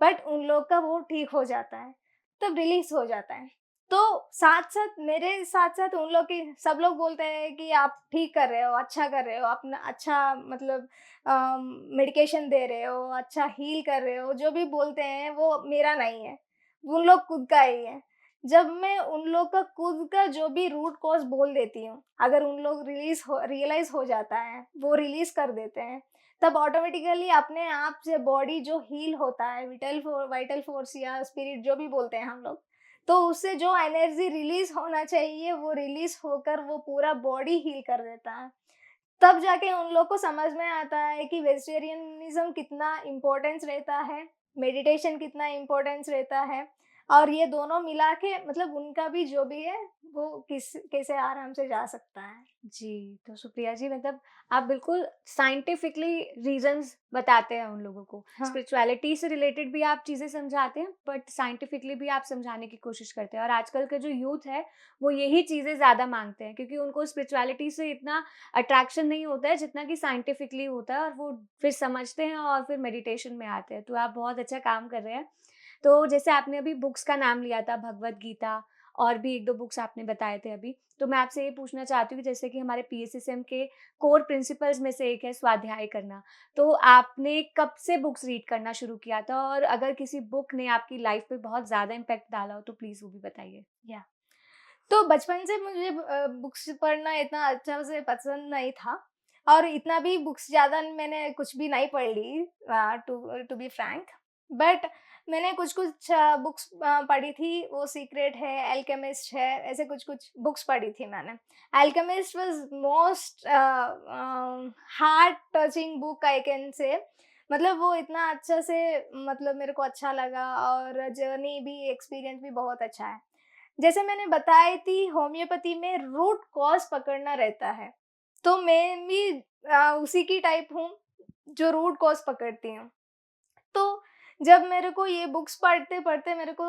बट उन लोग का वो ठीक हो जाता है, तब रिलीज हो जाता है। तो साथ साथ मेरे साथ साथ उन लोग की सब लोग बोलते हैं कि आप ठीक कर रहे हो, अच्छा कर रहे हो, अपना अच्छा मतलब मेडिकेशन दे रहे हो, अच्छा हील कर रहे हो, जो भी बोलते हैं वो मेरा नहीं है, उन लोग खुद का ही है। जब मैं उन लोग का खुद का जो भी रूट कॉज बोल देती हूँ, अगर उन लोग रियलाइज हो जाता है, वो रिलीज कर देते हैं, तब ऑटोमेटिकली अपने आप से बॉडी जो हील होता है, वाइटल फोर्स या स्पिरिट जो भी बोलते हैं हम लोग, तो उससे जो एनर्जी रिलीज होना चाहिए वो रिलीज होकर वो पूरा बॉडी हील कर देता है। तब जाके उन लोग को समझ में आता है कि वेजिटेरियनिज्म कितना इम्पोर्टेंस रहता है, मेडिटेशन कितना इम्पोर्टेंस रहता है, और ये दोनों मिला के मतलब उनका भी जो भी है वो कैसे आराम से जा सकता है। जी, तो सुप्रिया जी, मतलब आप बिल्कुल साइंटिफिकली रीज़न्स बताते हैं उन लोगों को। हाँ। स्पिरिचुअलिटी से रिलेटेड भी आप चीज़ें समझाते हैं, बट साइंटिफिकली भी आप समझाने की कोशिश करते हैं। और आजकल का जो यूथ है, वो यही चीज़ें ज़्यादा माँगते हैं, क्योंकि उनको स्पिरिचुअलिटी से इतना अट्रैक्शन नहीं होता है जितना कि साइंटिफिकली होता है, और वो फिर समझते हैं और फिर मेडिटेशन में आते हैं। तो आप बहुत अच्छा काम कर रहे हैं। तो जैसे आपने अभी बुक्स का नाम लिया था, भगवद गीता, और भी 1-2 बुक्स आपने बताए थे अभी। तो मैं आपसे ये पूछना चाहती हूँ कि जैसे कि हमारे पीएसएसएम के कोर प्रिंसिपल्स में से एक है स्वाध्याय करना। तो आपने कब से बुक्स रीड करना शुरू किया था? और अगर किसी बुक ने आपकी लाइफ पे बहुत ज़्यादा इम्पैक्ट डाला हो तो प्लीज़ वो भी बताइए? या तो बचपन से मुझे बुक्स पढ़ना इतना अच्छा से पसंद नहीं था। और इतना भी बुक्स ज़्यादा मैंने कुछ भी नहीं पढ़ ली, टू बी फ्रैंक। बट मैंने कुछ-कुछ बुक्स पढ़ी थी, वो सीक्रेट है, अल्केमिस्ट है, ऐसे कुछ-कुछ बुक्स पढ़ी थी मैंने। Alchemist was most heart touching book I can say. मतलब वो इतना अच्छा से, मतलब मेरे को अच्छा लगा, और जर्नी भी, एक्सपीरियंस भी बहुत अच्छा है। जैसे मैंने बताई थी, होम्योपैथी में रूट कॉज़ पकड़ना रहता है, तो मैं भी उसी की टाइप हूँ, जो रूट कॉज़ पकड़ती हूँ। तो जब मेरे को ये बुक्स पढ़ते-पढ़ते मेरे को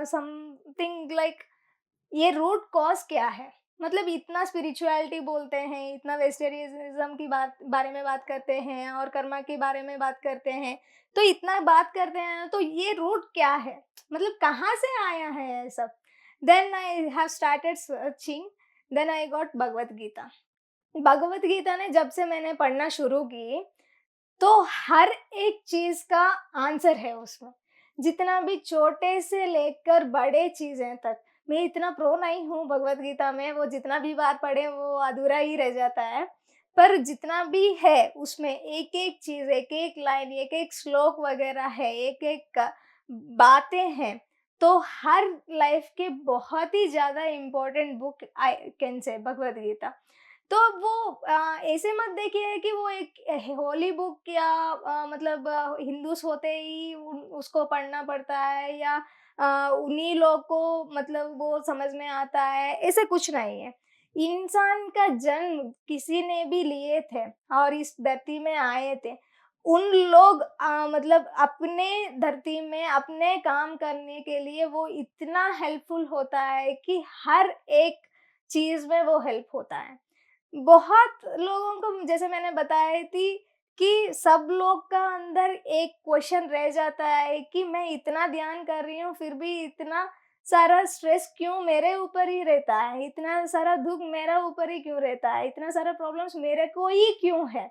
समथिंग लाइक, ये रूट कॉज़ क्या है? मतलब इतना स्पिरिचुअलिटी बोलते हैं, इतना वेजिटेरियनिज़्म की बारे में बात करते हैं, और कर्मा के बारे में बात करते हैं, तो इतना बात करते हैं, तो ये रूट क्या है? मतलब कहाँ से आया है ये सब? Then I have started searching, then I got Bhagavad Gita. Bhagavad Gita ने जब से मैंने पढ़ना शुरू की, तो हर एक चीज़ का आंसर है उसमें। जितना भी छोटे से लेकर बड़े चीज़ें तक। मैं इतना प्रो नहीं हूँ भगवद गीता में, वो जितना भी बार पढ़े वो अधूरा ही रह जाता है। पर जितना भी है उसमें एक-एक चीज़, एक-एक लाइन, एक-एक श्लोक वगैरह है, एक-एक बातें हैं। तो हर लाइफ़ के बहुत ही ज़्यादा important book I can say Bhagavad Gita. तो वो ऐसे मत देखिए कि वो एक होली बुक, या मतलब हिंदूस होते ही उसको पढ़ना पड़ता है, या उन्हीं लोग को मतलब वो समझ में आता है, ऐसे कुछ नहीं है। इंसान का जन्म किसी ने भी लिए थे और इस धरती में आए थे। उन लोग मतलब अपने धरती में अपने काम करने के लिए वो इतना हेल्पफुल होता है कि हर एक चीज़ में वो हेल्प होता है। बहुत लोगों को, जैसे मैंने बताई थी, कि सब लोग का अंदर एक क्वेश्चन रह जाता है कि मैं इतना ध्यान कर रही हूँ, फिर भी इतना सारा स्ट्रेस क्यों मेरे ऊपर ही रहता है? इतना सारा दुःख मेरा ऊपर ही क्यों रहता है? इतना सारा प्रॉब्लम्स मेरे को ही क्यों है?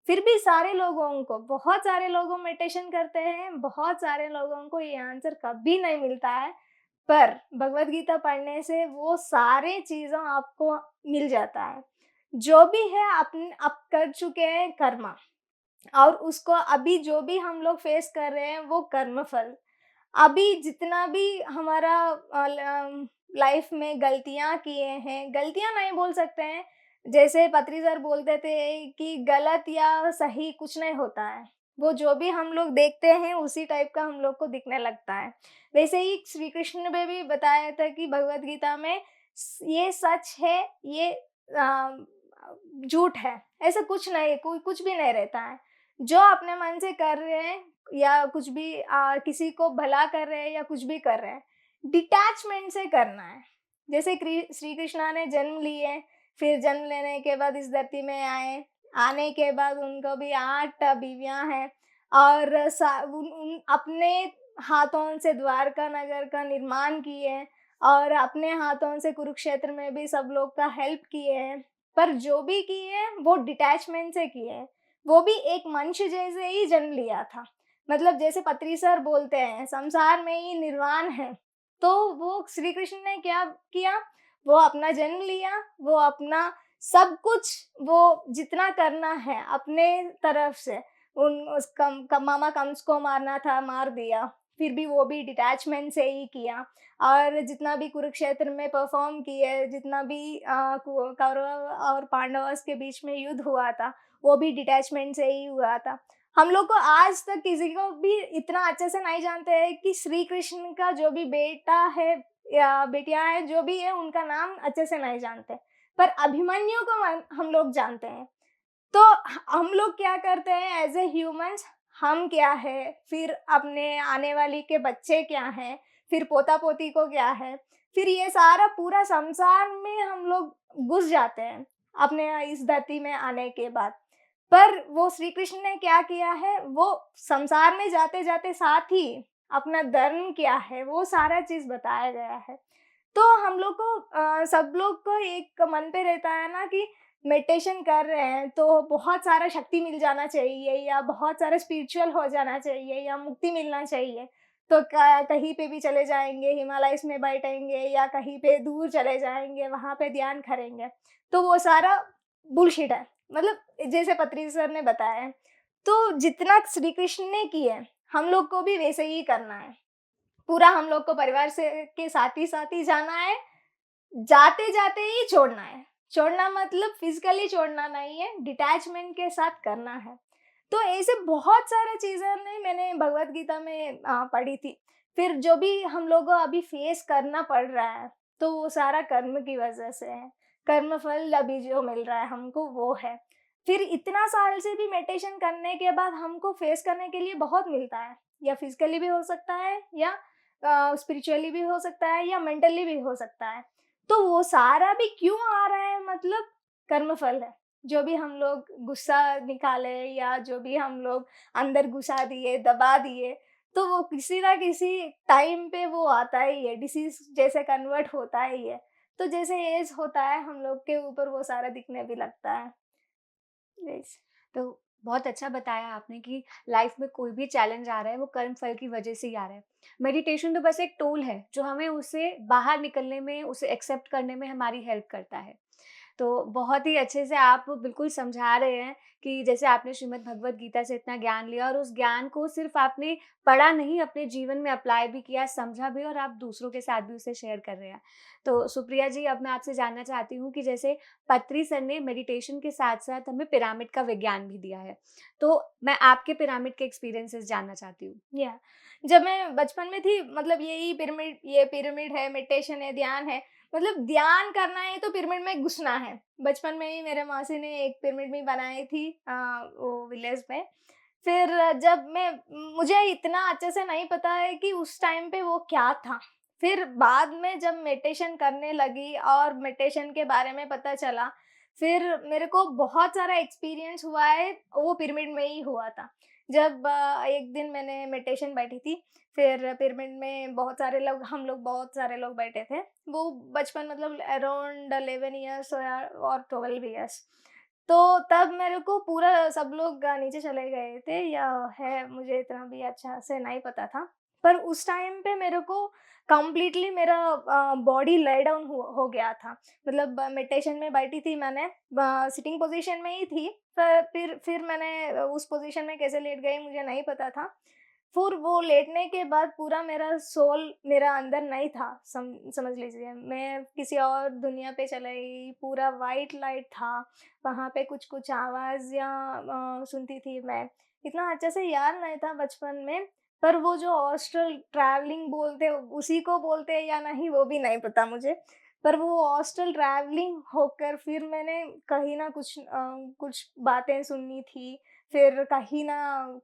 फिर भी सारे लोगों को, बहुत सारे लोग मेडिटेशन करते हैं, बहुत सारे लोगों को ये आंसर कभी नहीं मिलता है। पर भगवद गीता पढ़ने से वो सारे चीज़ों आपको मिल जाता है। जो भी है आप कर चुके हैं कर्म, और उसको अभी जो भी हम लोग फेस कर रहे हैं वो कर्मफल। अभी जितना भी हमारा लाइफ में गलतियाँ किए हैं, गलतियाँ नहीं बोल सकते हैं, जैसे पत्री सर बोलते थे कि गलत या सही कुछ नहीं होता है। वो जो भी हम लोग देखते हैं उसी टाइप का हम लोग को दिखने लगता है। वैसे ही श्री कृष्ण ने भी बताया था कि भगवद गीता में ये सच है, ये झूठ है, ऐसा कुछ नहीं, कोई कुछ भी नहीं रहता है। जो अपने मन से कर रहे हैं, या कुछ भी किसी को भला कर रहे हैं या कुछ भी कर रहे हैं, डिटैचमेंट से करना है। जैसे श्री कृष्णा ने जन्म लिए, फिर जन्म लेने के बाद इस धरती में आए, आने के बाद उनको भी 8 बीवियाँ हैं, और उन अपने हाथों से द्वारका नगर का निर्माण किए, और अपने हाथों से कुरुक्षेत्र में भी सब लोग का हेल्प किए हैं। पर जो भी किए वो डिटैचमेंट से किए। वो भी एक मनुष्य जैसे ही जन्म लिया था। मतलब जैसे पत्री सर बोलते हैं, संसार में ही निर्वाण है। तो वो श्री कृष्ण ने क्या किया? वो अपना जन्म लिया, वो अपना सब कुछ, वो जितना करना है अपने तरफ से, मामा कंस को मारना था, मार दिया। फिर भी वो भी डिटैचमेंट से ही किया। और जितना भी कुरुक्षेत्र में परफॉर्म किए, जितना भी कौरव और पांडवों के बीच में युद्ध हुआ था, वो भी डिटैचमेंट से ही हुआ था। हम लोग को आज तक किसी को भी इतना अच्छे से नहीं जानते हैं कि श्री कृष्ण का जो भी बेटा है या बेटियां हैं, जो भी है, उनका नाम अच्छे से नहीं जानते। पर अभिमन्यु को हम लोग जानते हैं। तो हम लोग क्या करते हैं एज ए ह्यूमंस, हम क्या है, फिर अपने आने वाली के बच्चे क्या हैं, फिर पोता पोती को क्या है, फिर ये सारा पूरा संसार में हम लोग घुस जाते हैं अपने इस धरती में आने के बाद। पर वो श्री कृष्ण ने क्या किया है, वो संसार में जाते जाते साथ ही अपना धर्म क्या है वो सारा चीज बताया गया है। तो हम लोग को सब लोग को एक मन पे रहता है ना कि मेडिटेशन कर रहे हैं तो बहुत सारा शक्ति मिल जाना चाहिए, या बहुत सारा स्पिरिचुअल हो जाना चाहिए, या मुक्ति मिलना चाहिए। तो कहीं पे भी चले जाएंगे, हिमालयस में बैठेंगे, या कहीं पे दूर चले जाएंगे, वहाँ पे ध्यान करेंगे। तो वो सारा बुलशिट है। मतलब जैसे पत्री सर ने बताया है, तो जितना श्री कृष्ण ने किया है, हम लोग को भी वैसे ही करना है। पूरा हम लोग को परिवार से के साथ ही जाना है, जाते-जाते ही छोड़ना है। छोड़ना मतलब फिज़िकली छोड़ना नहीं है, डिटैचमेंट के साथ करना है। तो ऐसे बहुत सारी चीज़ें ने मैंने भगवद गीता में पढ़ी थी। फिर जो भी हम लोगों को अभी फेस करना पड़ रहा है, तो वो सारा कर्म की वज़ह से है। कर्म फल अभी जो मिल रहा है हमको वो है। फिर इतना साल से भी मेडिटेशन करने के बाद हमको फेस करने के लिए बहुत मिलता है। या फिज़िकली भी हो सकता है या स्पिरिचुअली भी हो सकता है या मेंटली भी हो सकता है। तो वो सारा भी क्यों आ रहा है मतलब कर्मफल है। जो भी हम लोग गुस्सा निकाले या जो भी हम लोग अंदर घुसा दिए, दबा दिए, तो वो किसी ना किसी टाइम पे वो आता ही है, डिसीज़ जैसे कन्वर्ट होता ही है। तो जैसे एज होता है हम लोग के ऊपर वो सारा दिखने भी लगता है। यस। तो बहुत अच्छा बताया आपने कि लाइफ में कोई भी चैलेंज आ रहा है वो कर्म फल की वजह से ही आ रहा है। मेडिटेशन तो बस एक टूल है जो हमें उससे बाहर निकलने में, उसे एक्सेप्ट करने में हमारी हेल्प करता है। तो बहुत ही अच्छे से आप बिल्कुल समझा रहे हैं कि जैसे आपने श्रीमद् भगवद गीता से इतना ज्ञान लिया और उस ज्ञान को सिर्फ़ आपने पढ़ा नहीं, अपने जीवन में अप्लाई भी किया, समझा भी और आप दूसरों के साथ भी उसे शेयर कर रहे हैं। तो सुप्रिया जी, अब मैं आपसे जानना चाहती हूँ कि जैसे पत्री सर ने मेडिटेशन के साथ-साथ हमें पिरामिड का विज्ञान भी दिया है। तो मैं आपके पिरामिड के एक्सपीरियंसेस जानना चाहती हूँ। या जब मैं बचपन में थी मतलब ये पिरामिड है, मेडिटेशन है, ध्यान है, मतलब ध्यान करना है तो पिरामिड में घुसना है। बचपन में ही मेरे मौसी ने एक पिरामिड भी बनाई थी वो विलेज में। फिर जब मैं मुझे इतना अच्छे से नहीं पता है कि उस टाइम पे वो क्या था। फिर बाद में जब मेडिटेशन करने लगी और मेडिटेशन के बारे में पता चला, फिर मेरे को बहुत सारा एक्सपीरियंस हुआ है, वो पिरामिड में ही हुआ था। जब एक दिन मैंने मेडिटेशन बैठी थी, फिर पिरामिड में बहुत सारे लोग बैठे थे। वो बचपन मतलब अराउंड 11 इयर्स और 12 इयर्स। तो तब मेरे को पूरा सब लोग नीचे चले गए थे या है मुझे इतना भी अच्छा से नहीं पता था। पर उस टाइम पे मेरे को कंप्लीटली मेरा बॉडी ले डाउन हो गया था। मतलब मेडिटेशन में बैठी थी मैंने, सिटिंग पोज़ीशन में ही थी। पर फिर मैंने उस पोज़ीशन में कैसे लेट गई मुझे नहीं पता था। फिर वो लेटने के बाद पूरा मेरा सोल मेरा अंदर नहीं था, समझ लीजिए। मैं किसी और दुनिया पे चले गई, पूरा व्हाइट लाइट था, वहाँ पे कुछ-कुछ आवाज़ या सुनती थी मैं। इतना अच्छे से याद नहीं था बचपन में, पर वो जो हॉस्टल ट्रैवलिंग बोलते उसी को बोलते हैं या नहीं वो भी नहीं पता मुझे। पर वो हॉस्टल ट्रैवलिंग होकर फिर मैंने कहीं न कुछ बातें सुनी थी, फिर कहीं न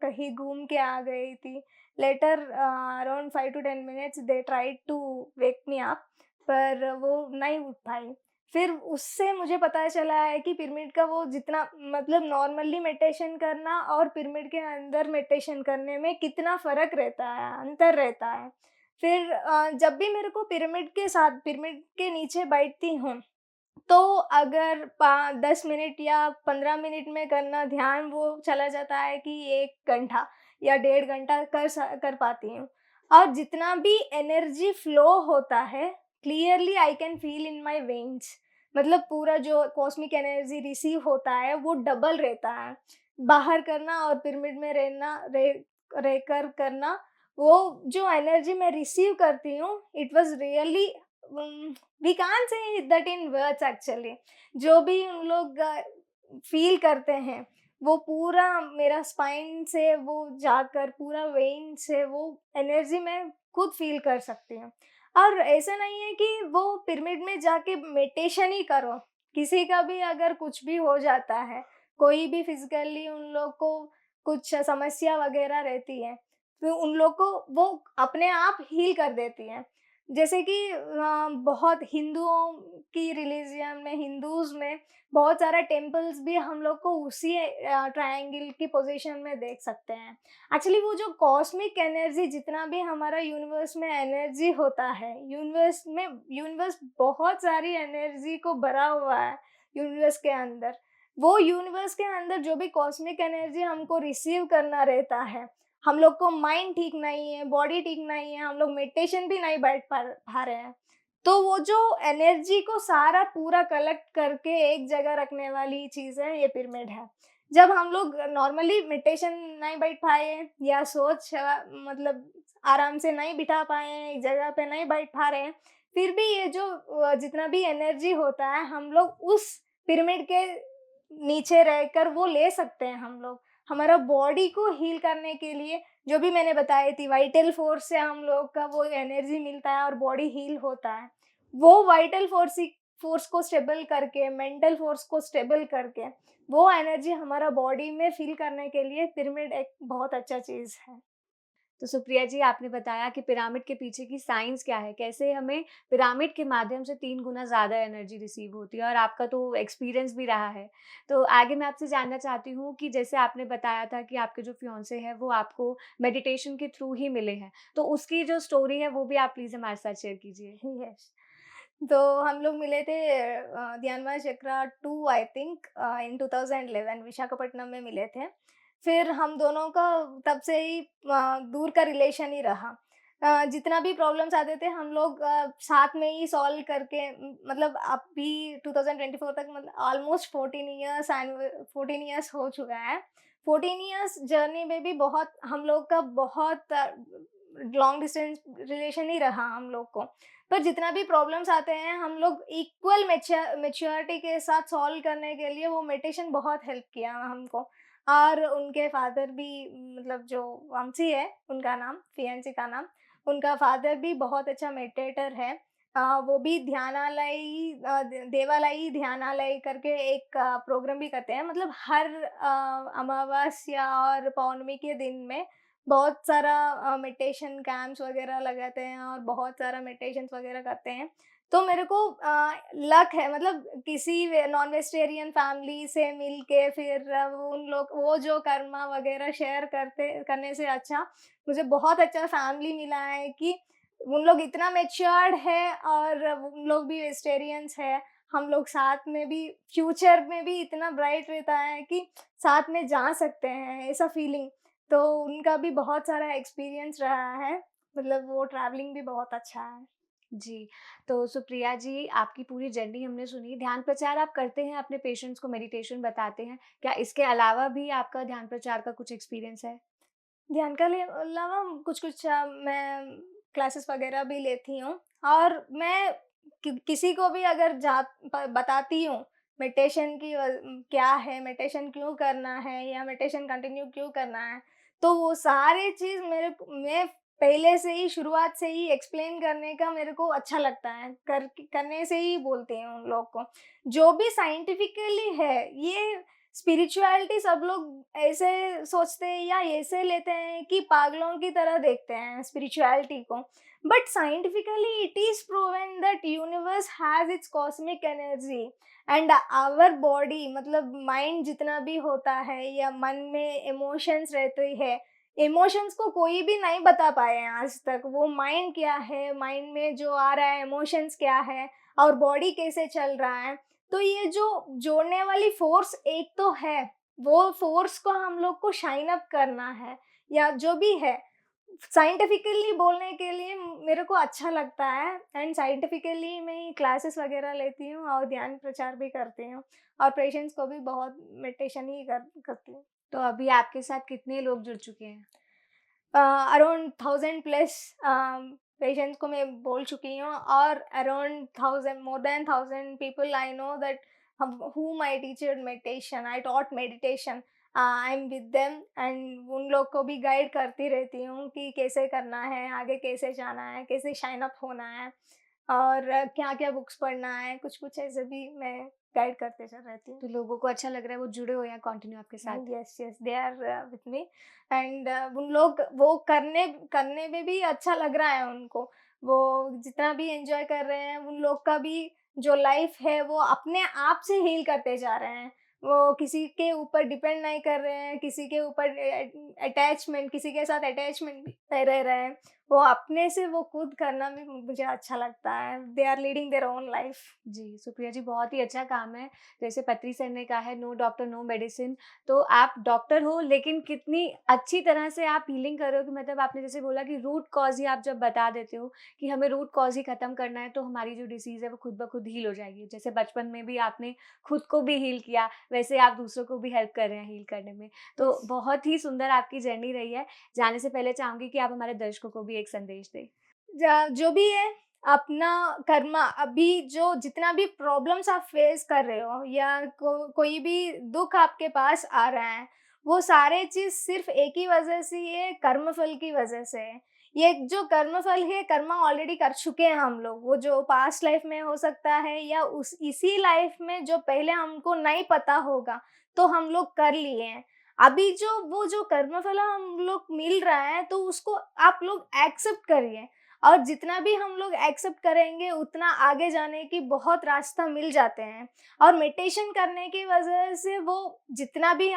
कहीं घूम के आ गई थी। Later around 5 to 10 minutes they tried to wake me up, पर वो नहीं उठ पाई। फिर उससे मुझे पता चला है कि पिरामिड का वो जितना मतलब नॉर्मली मेडिटेशन करना और पिरामिड के अंदर मेडिटेशन करने में कितना फ़र्क रहता है, अंतर रहता है। फिर जब भी मेरे को पिरामिड के नीचे बैठती हूँ, तो अगर पा 10 मिनट या 15 मिनट में करना ध्यान वो चला जाता है कि 1 घंटा या डेढ़ घंटा कर पाती हूँ। और जितना भी एनर्जी फ्लो होता है, clearly I can feel in my veins. मतलब पूरा जो कॉस्मिक एनर्जी रिसीव होता है, वो डबल रहता है। बाहर करना और पिरामिड में रहकर करना, वो जो एनर्जी मैं रिसीव करती हूँ, it was really we can't say that in words actually. जो भी उन लोग फील करते हैं, वो पूरा मेरा स्पाइन से वो जाकर पूरा वेन से वो एनर्जी मैं खुद फील कर सकती हूँ। और ऐसा नहीं है कि वो पिरामिड में जाके मेडिटेशन ही करो। किसी का भी अगर कुछ भी हो जाता है, कोई भी फिज़िकली उन लोग को कुछ समस्या वगैरह रहती है, तो उन लोग को वो अपने आप हील कर देती हैं। जैसे कि बहुत हिंदुओं की रिलीजियन में हिंदूज़ में बहुत सारा टेम्पल्स भी हम लोग को उसी ट्रायंगल की पोज़ीशन में देख सकते हैं। एक्चुअली वो जो कॉस्मिक एनर्जी जितना भी हमारा यूनिवर्स में एनर्जी होता है, यूनिवर्स बहुत सारी एनर्जी को भरा हुआ है यूनिवर्स के अंदर। वो यूनिवर्स के अंदर जो भी कॉस्मिक एनर्जी हमको रिसीव करना रहता है, हम लोग को माइंड ठीक नहीं है, बॉडी ठीक नहीं है, हम लोग मेडिटेशन भी नहीं बैठ पा पा रहे हैं। तो वो जो एनर्जी को सारा पूरा कलेक्ट करके एक जगह रखने वाली चीज़ है, ये पिरामिड है। जब हम लोग नॉर्मली मेडिटेशन नहीं बैठ पाए या मतलब आराम से नहीं बिठा पाए हैं, एक जगह पे नहीं बैठ पा रहे हैं, फिर भी ये जो जितना भी एनर्जी होता है, हम लोग उस पिरामिड के नीचे रहकर वो ले सकते हैं हम लोग। हमारा बॉडी को हील करने के लिए जो भी मैंने बताई थी, वाइटल फोर्स से हम लोग का वो एनर्जी मिलता है और बॉडी हील होता है। वो वाइटल फोर्स को स्टेबल करके, मेंटल फोर्स को स्टेबल करके, वो एनर्जी हमारा बॉडी में फील करने के लिए पिरामिड एक बहुत अच्छा चीज़ है। तो सुप्रिया जी, आपने बताया कि पिरामिड के पीछे की साइंस क्या है, कैसे हमें पिरामिड के माध्यम से 3 गुना ज़्यादा एनर्जी रिसीव होती है और आपका तो एक्सपीरियंस भी रहा है। तो आगे मैं आपसे जानना चाहती हूँ कि जैसे आपने बताया था कि आपके जो फियांसे हैं वो आपको मेडिटेशन के थ्रू ही मिले हैं। तो उसकी जो स्टोरी है वो भी आप प्लीज़ हमारे साथ शेयर कीजिए। यस। तो हम लोग मिले थे ध्यानवाद चक्रा 2 आई थिंक इन 2011 विशाखापट्टनम में मिले थे। फिर हम दोनों का तब से ही दूर का रिलेशन ही रहा। जितना भी प्रॉब्लम्स आते थे हम लोग साथ में ही सॉल्व करके मतलब अभी 2024 तक मतलब ऑलमोस्ट 14 इयर्स हो चुका है। 14 इयर्स जर्नी में भी बहुत हम लोग का बहुत लॉन्ग डिस्टेंस रिलेशन ही रहा हम लोग को। पर जितना भी प्रॉब्लम्स आते हैं हम लोग इक्वल मैच्योरिटी के साथ सॉल्व करने के लिए वो मेडिटेशन बहुत हेल्प किया हमको। और उनके फादर भी मतलब जो वंशी है उनका नाम, फियांसी का नाम, उनका फादर भी बहुत अच्छा मेडिटेटर है। वो भी देवालयी ध्यानालय करके एक प्रोग्राम भी करते हैं। मतलब हर अमावस्या और पौर्णमी के दिन में बहुत सारा मेडिटेशन कैंप्स वगैरह लगाते हैं और बहुत सारा मेडिटेशंस वगैरह करते हैं। तो मेरे को लक है मतलब किसी नॉन वेजिटेरियन फैमिली से मिल के फिर उन लोग वो जो कर्मा वगैरह शेयर करने से अच्छा मुझे बहुत अच्छा फैमिली मिला है कि उन लोग इतना मैच्योर्ड है और उन लोग भी वेजिटेरियंस है। हम लोग साथ में भी फ्यूचर में भी इतना ब्राइट रहता है कि साथ में जा सकते हैं, ऐसा फीलिंग। तो उनका भी बहुत सारा एक्सपीरियंस रहा है, मतलब वो ट्रैवलिंग भी बहुत अच्छा है। जी, तो सुप्रिया जी, आपकी पूरी जर्नी हमने सुनी। ध्यान प्रचार आप करते हैं, अपने पेशेंट्स को मेडिटेशन बताते हैं। क्या इसके अलावा भी आपका ध्यान प्रचार का कुछ एक्सपीरियंस है? ध्यान के अलावा कुछ-कुछ मैं क्लासेस वगैरह भी लेती हूँ और मैं किसी को भी अगर बताती हूँ मेडिटेशन क्या है, मेडिटेशन क्यों करना है या मेडिटेशन कंटिन्यू क्यों करना है, तो वो सारी चीज़ मैं पहले से ही शुरुआत से ही एक्सप्लेन करने का मेरे को अच्छा लगता है। करने से ही बोलती हूँ उन लोग को। जो भी साइंटिफिकली है, ये स्पिरिचुअलिटी सब लोग ऐसे सोचते हैं या ऐसे लेते हैं कि पागलों की तरह देखते हैं स्पिरिचुअलिटी को। But scientifically it is proven that universe has its cosmic energy and our body मतलब माइंड जितना भी होता है या मन में इमोशंस रहते हैं, इमोशंस को कोई भी नहीं बता पाए हैं आज तक। वो माइंड क्या है, माइंड में जो आ रहा है इमोशंस क्या है और बॉडी कैसे चल रहा है। तो ये जो जोड़ने वाली फोर्स एक तो है, वो फोर्स को हम लोग को शाइन अप करना है या जो भी है। साइंटिफिकली बोलने के लिए मेरे को अच्छा लगता है एंड साइंटिफिकली मैं क्लासेस वगैरह लेती हूँ और ध्यान प्रचार भी करती हूँ और पेशेंट्स को भी बहुत मेडिटेशन ही करती हूँ। तो अभी आपके साथ कितने लोग जुड़ चुके हैं? अराउंड 1000 प्लस पेशेंट्स को मैं बोल चुकी हूँ और around 1000 more than 1000 people I know that whom I teach meditation, I taught meditation, I am with them and उन लोग को भी गाइड करती रहती हूँ कि कैसे करना है, आगे कैसे जाना है, कैसे शाइन अप होना है और क्या क्या बुक्स पढ़ना है, कुछ कुछ ऐसे भी मैं गाइड करते चल रहती हूँ। तो लोगों को अच्छा लग रहा है, वो जुड़े हुए हैं कंटिन्यू आपके साथ? Yes yes they are with me and उन लोग वो करने करने में भी अच्छा लग रहा है उनको। वो जितना भी एंजॉय कर रहे हैं, उन लोग का भी जो लाइफ है वो अपने आप से हील करते जा रहे हैं। वो किसी के ऊपर डिपेंड नहीं कर रहे हैं, किसी के ऊपर अटैचमेंट, किसी के साथ अटैचमेंट रह रहे हैं। वो अपने से वो खुद करना भी मुझे अच्छा लगता है। They are leading their own life. जी, सुप्रिया जी, बहुत ही अच्छा काम है। जैसे पत्री सर ने कहा है, नो डॉक्टर नो मेडिसिन, तो आप डॉक्टर हो लेकिन कितनी अच्छी तरह से आप हीलिंग कर रहे हो कि मतलब आपने जैसे बोला कि रूट कॉज़ ही आप जब बता देते हो कि हमें रूट कॉज़ ही ख़त्म करना है, तो हमारी जो डिसीज़ है वो खुद ब खुद हील हो जाएगी। जैसे बचपन में भी आपने खुद को भी हील किया, वैसे आप दूसरों को भी हेल्प कर रहे हैं हील करने में। तो Yes. बहुत ही सुंदर आपकी जर्नी रही है। जाने से पहले चाहूँगी कि आप हमारे दर्शकों को भी एक संदेश दें। जो भी है अपना कर्मा, अभी जो जितना भी प्रॉब्लम्स आप फेस कर रहे हो या कोई भी दुख आपके पास आ रहा है, वो सारे चीज सिर्फ एक ही वजह से, ये कर्मफल की वजह से है। ये जो कर्मफल है, कर्मा ऑलरेडी कर चुके हैं हम लोग। वो जो पास्ट लाइफ में हो सकता है या उस इसी लाइफ में जो पहले हमको नहीं पता होगा, तो हम लोग कर लिए हैं। अभी जो कर्मफल हम लोग मिल रहा है, तो उसको आप लोग एक्सेप्ट करिए। और जितना भी हम लोग एक्सेप्ट करेंगे, उतना आगे जाने की बहुत रास्ता मिल जाते हैं। और मेडिटेशन करने की वजह से वो जितना भी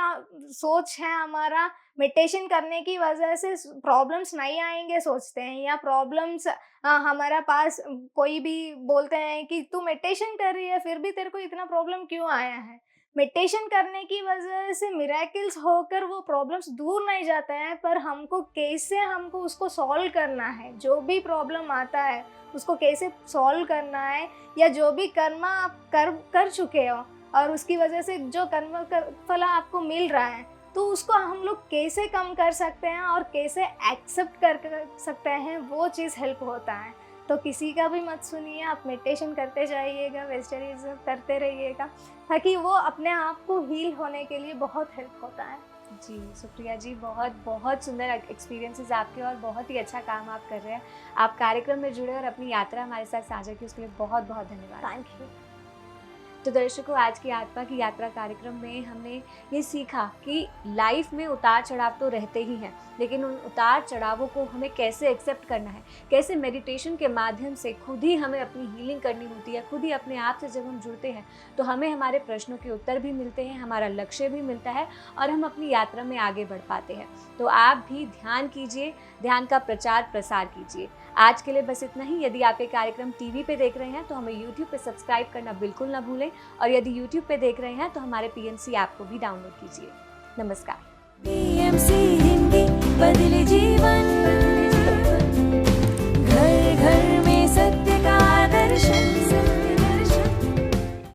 सोच है हमारा, मेडिटेशन करने की वजह से प्रॉब्लम्स नहीं आएंगे सोचते हैं, या प्रॉब्लम्स हमारा पास कोई भी बोलते हैं कि तू मेडिटेशन कर रही है फिर भी तेरे को इतना प्रॉब्लम क्यों आया है। मेडिटेशन करने की वजह से मिरेकल्स होकर वो प्रॉब्लम्स दूर नहीं जाते हैं, पर हमको उसको सॉल्व करना है। जो भी प्रॉब्लम आता है उसको कैसे सॉल्व करना है, या जो भी कर्म आप कर चुके हो और उसकी वजह से जो फल आपको मिल रहा है, तो उसको हम लोग कैसे कम कर सकते हैं और कैसे एक्सेप्ट कर सकते हैं, वो चीज़ हेल्प होता है। तो किसी का भी मत सुनिए, आप मेडिटेशन करते जाइएगा, वेजिटेरियन करते रहिएगा, ताकि वो अपने आप को हील होने के लिए बहुत हेल्प होता है। जी, सुप्रिया जी, बहुत बहुत सुंदर एक्सपीरियंसेस आपके और बहुत ही अच्छा काम आप कर रहे हैं। आप कार्यक्रम में जुड़े और अपनी यात्रा हमारे साथ साझा की, उसके लिए बहुत बहुत धन्यवाद। Thank you. तो दर्शकों, आज की आत्मा की यात्रा कार्यक्रम में हमने ये सीखा कि लाइफ में उतार चढ़ाव तो रहते ही हैं, लेकिन उन उतार चढ़ावों को हमें कैसे एक्सेप्ट करना है, कैसे मेडिटेशन के माध्यम से खुद ही हमें अपनी हीलिंग करनी होती है। खुद ही अपने आप से जब हम जुड़ते हैं तो हमें हमारे प्रश्नों के उत्तर भी मिलते हैं, हमारा लक्ष्य भी मिलता है और हम अपनी यात्रा में आगे बढ़ पाते हैं। तो आप भी ध्यान कीजिए, ध्यान का प्रचार प्रसार कीजिए। आज के लिए बस इतना ही। यदि आप ये कार्यक्रम टीवी पे देख रहे हैं तो हमें यूट्यूब पे सब्सक्राइब करना बिल्कुल ना भूलें, और यदि यूट्यूब पे देख रहे हैं तो हमारे PMC ऐप को भी डाउनलोड कीजिए। नमस्कार। PMC हिंदी बदले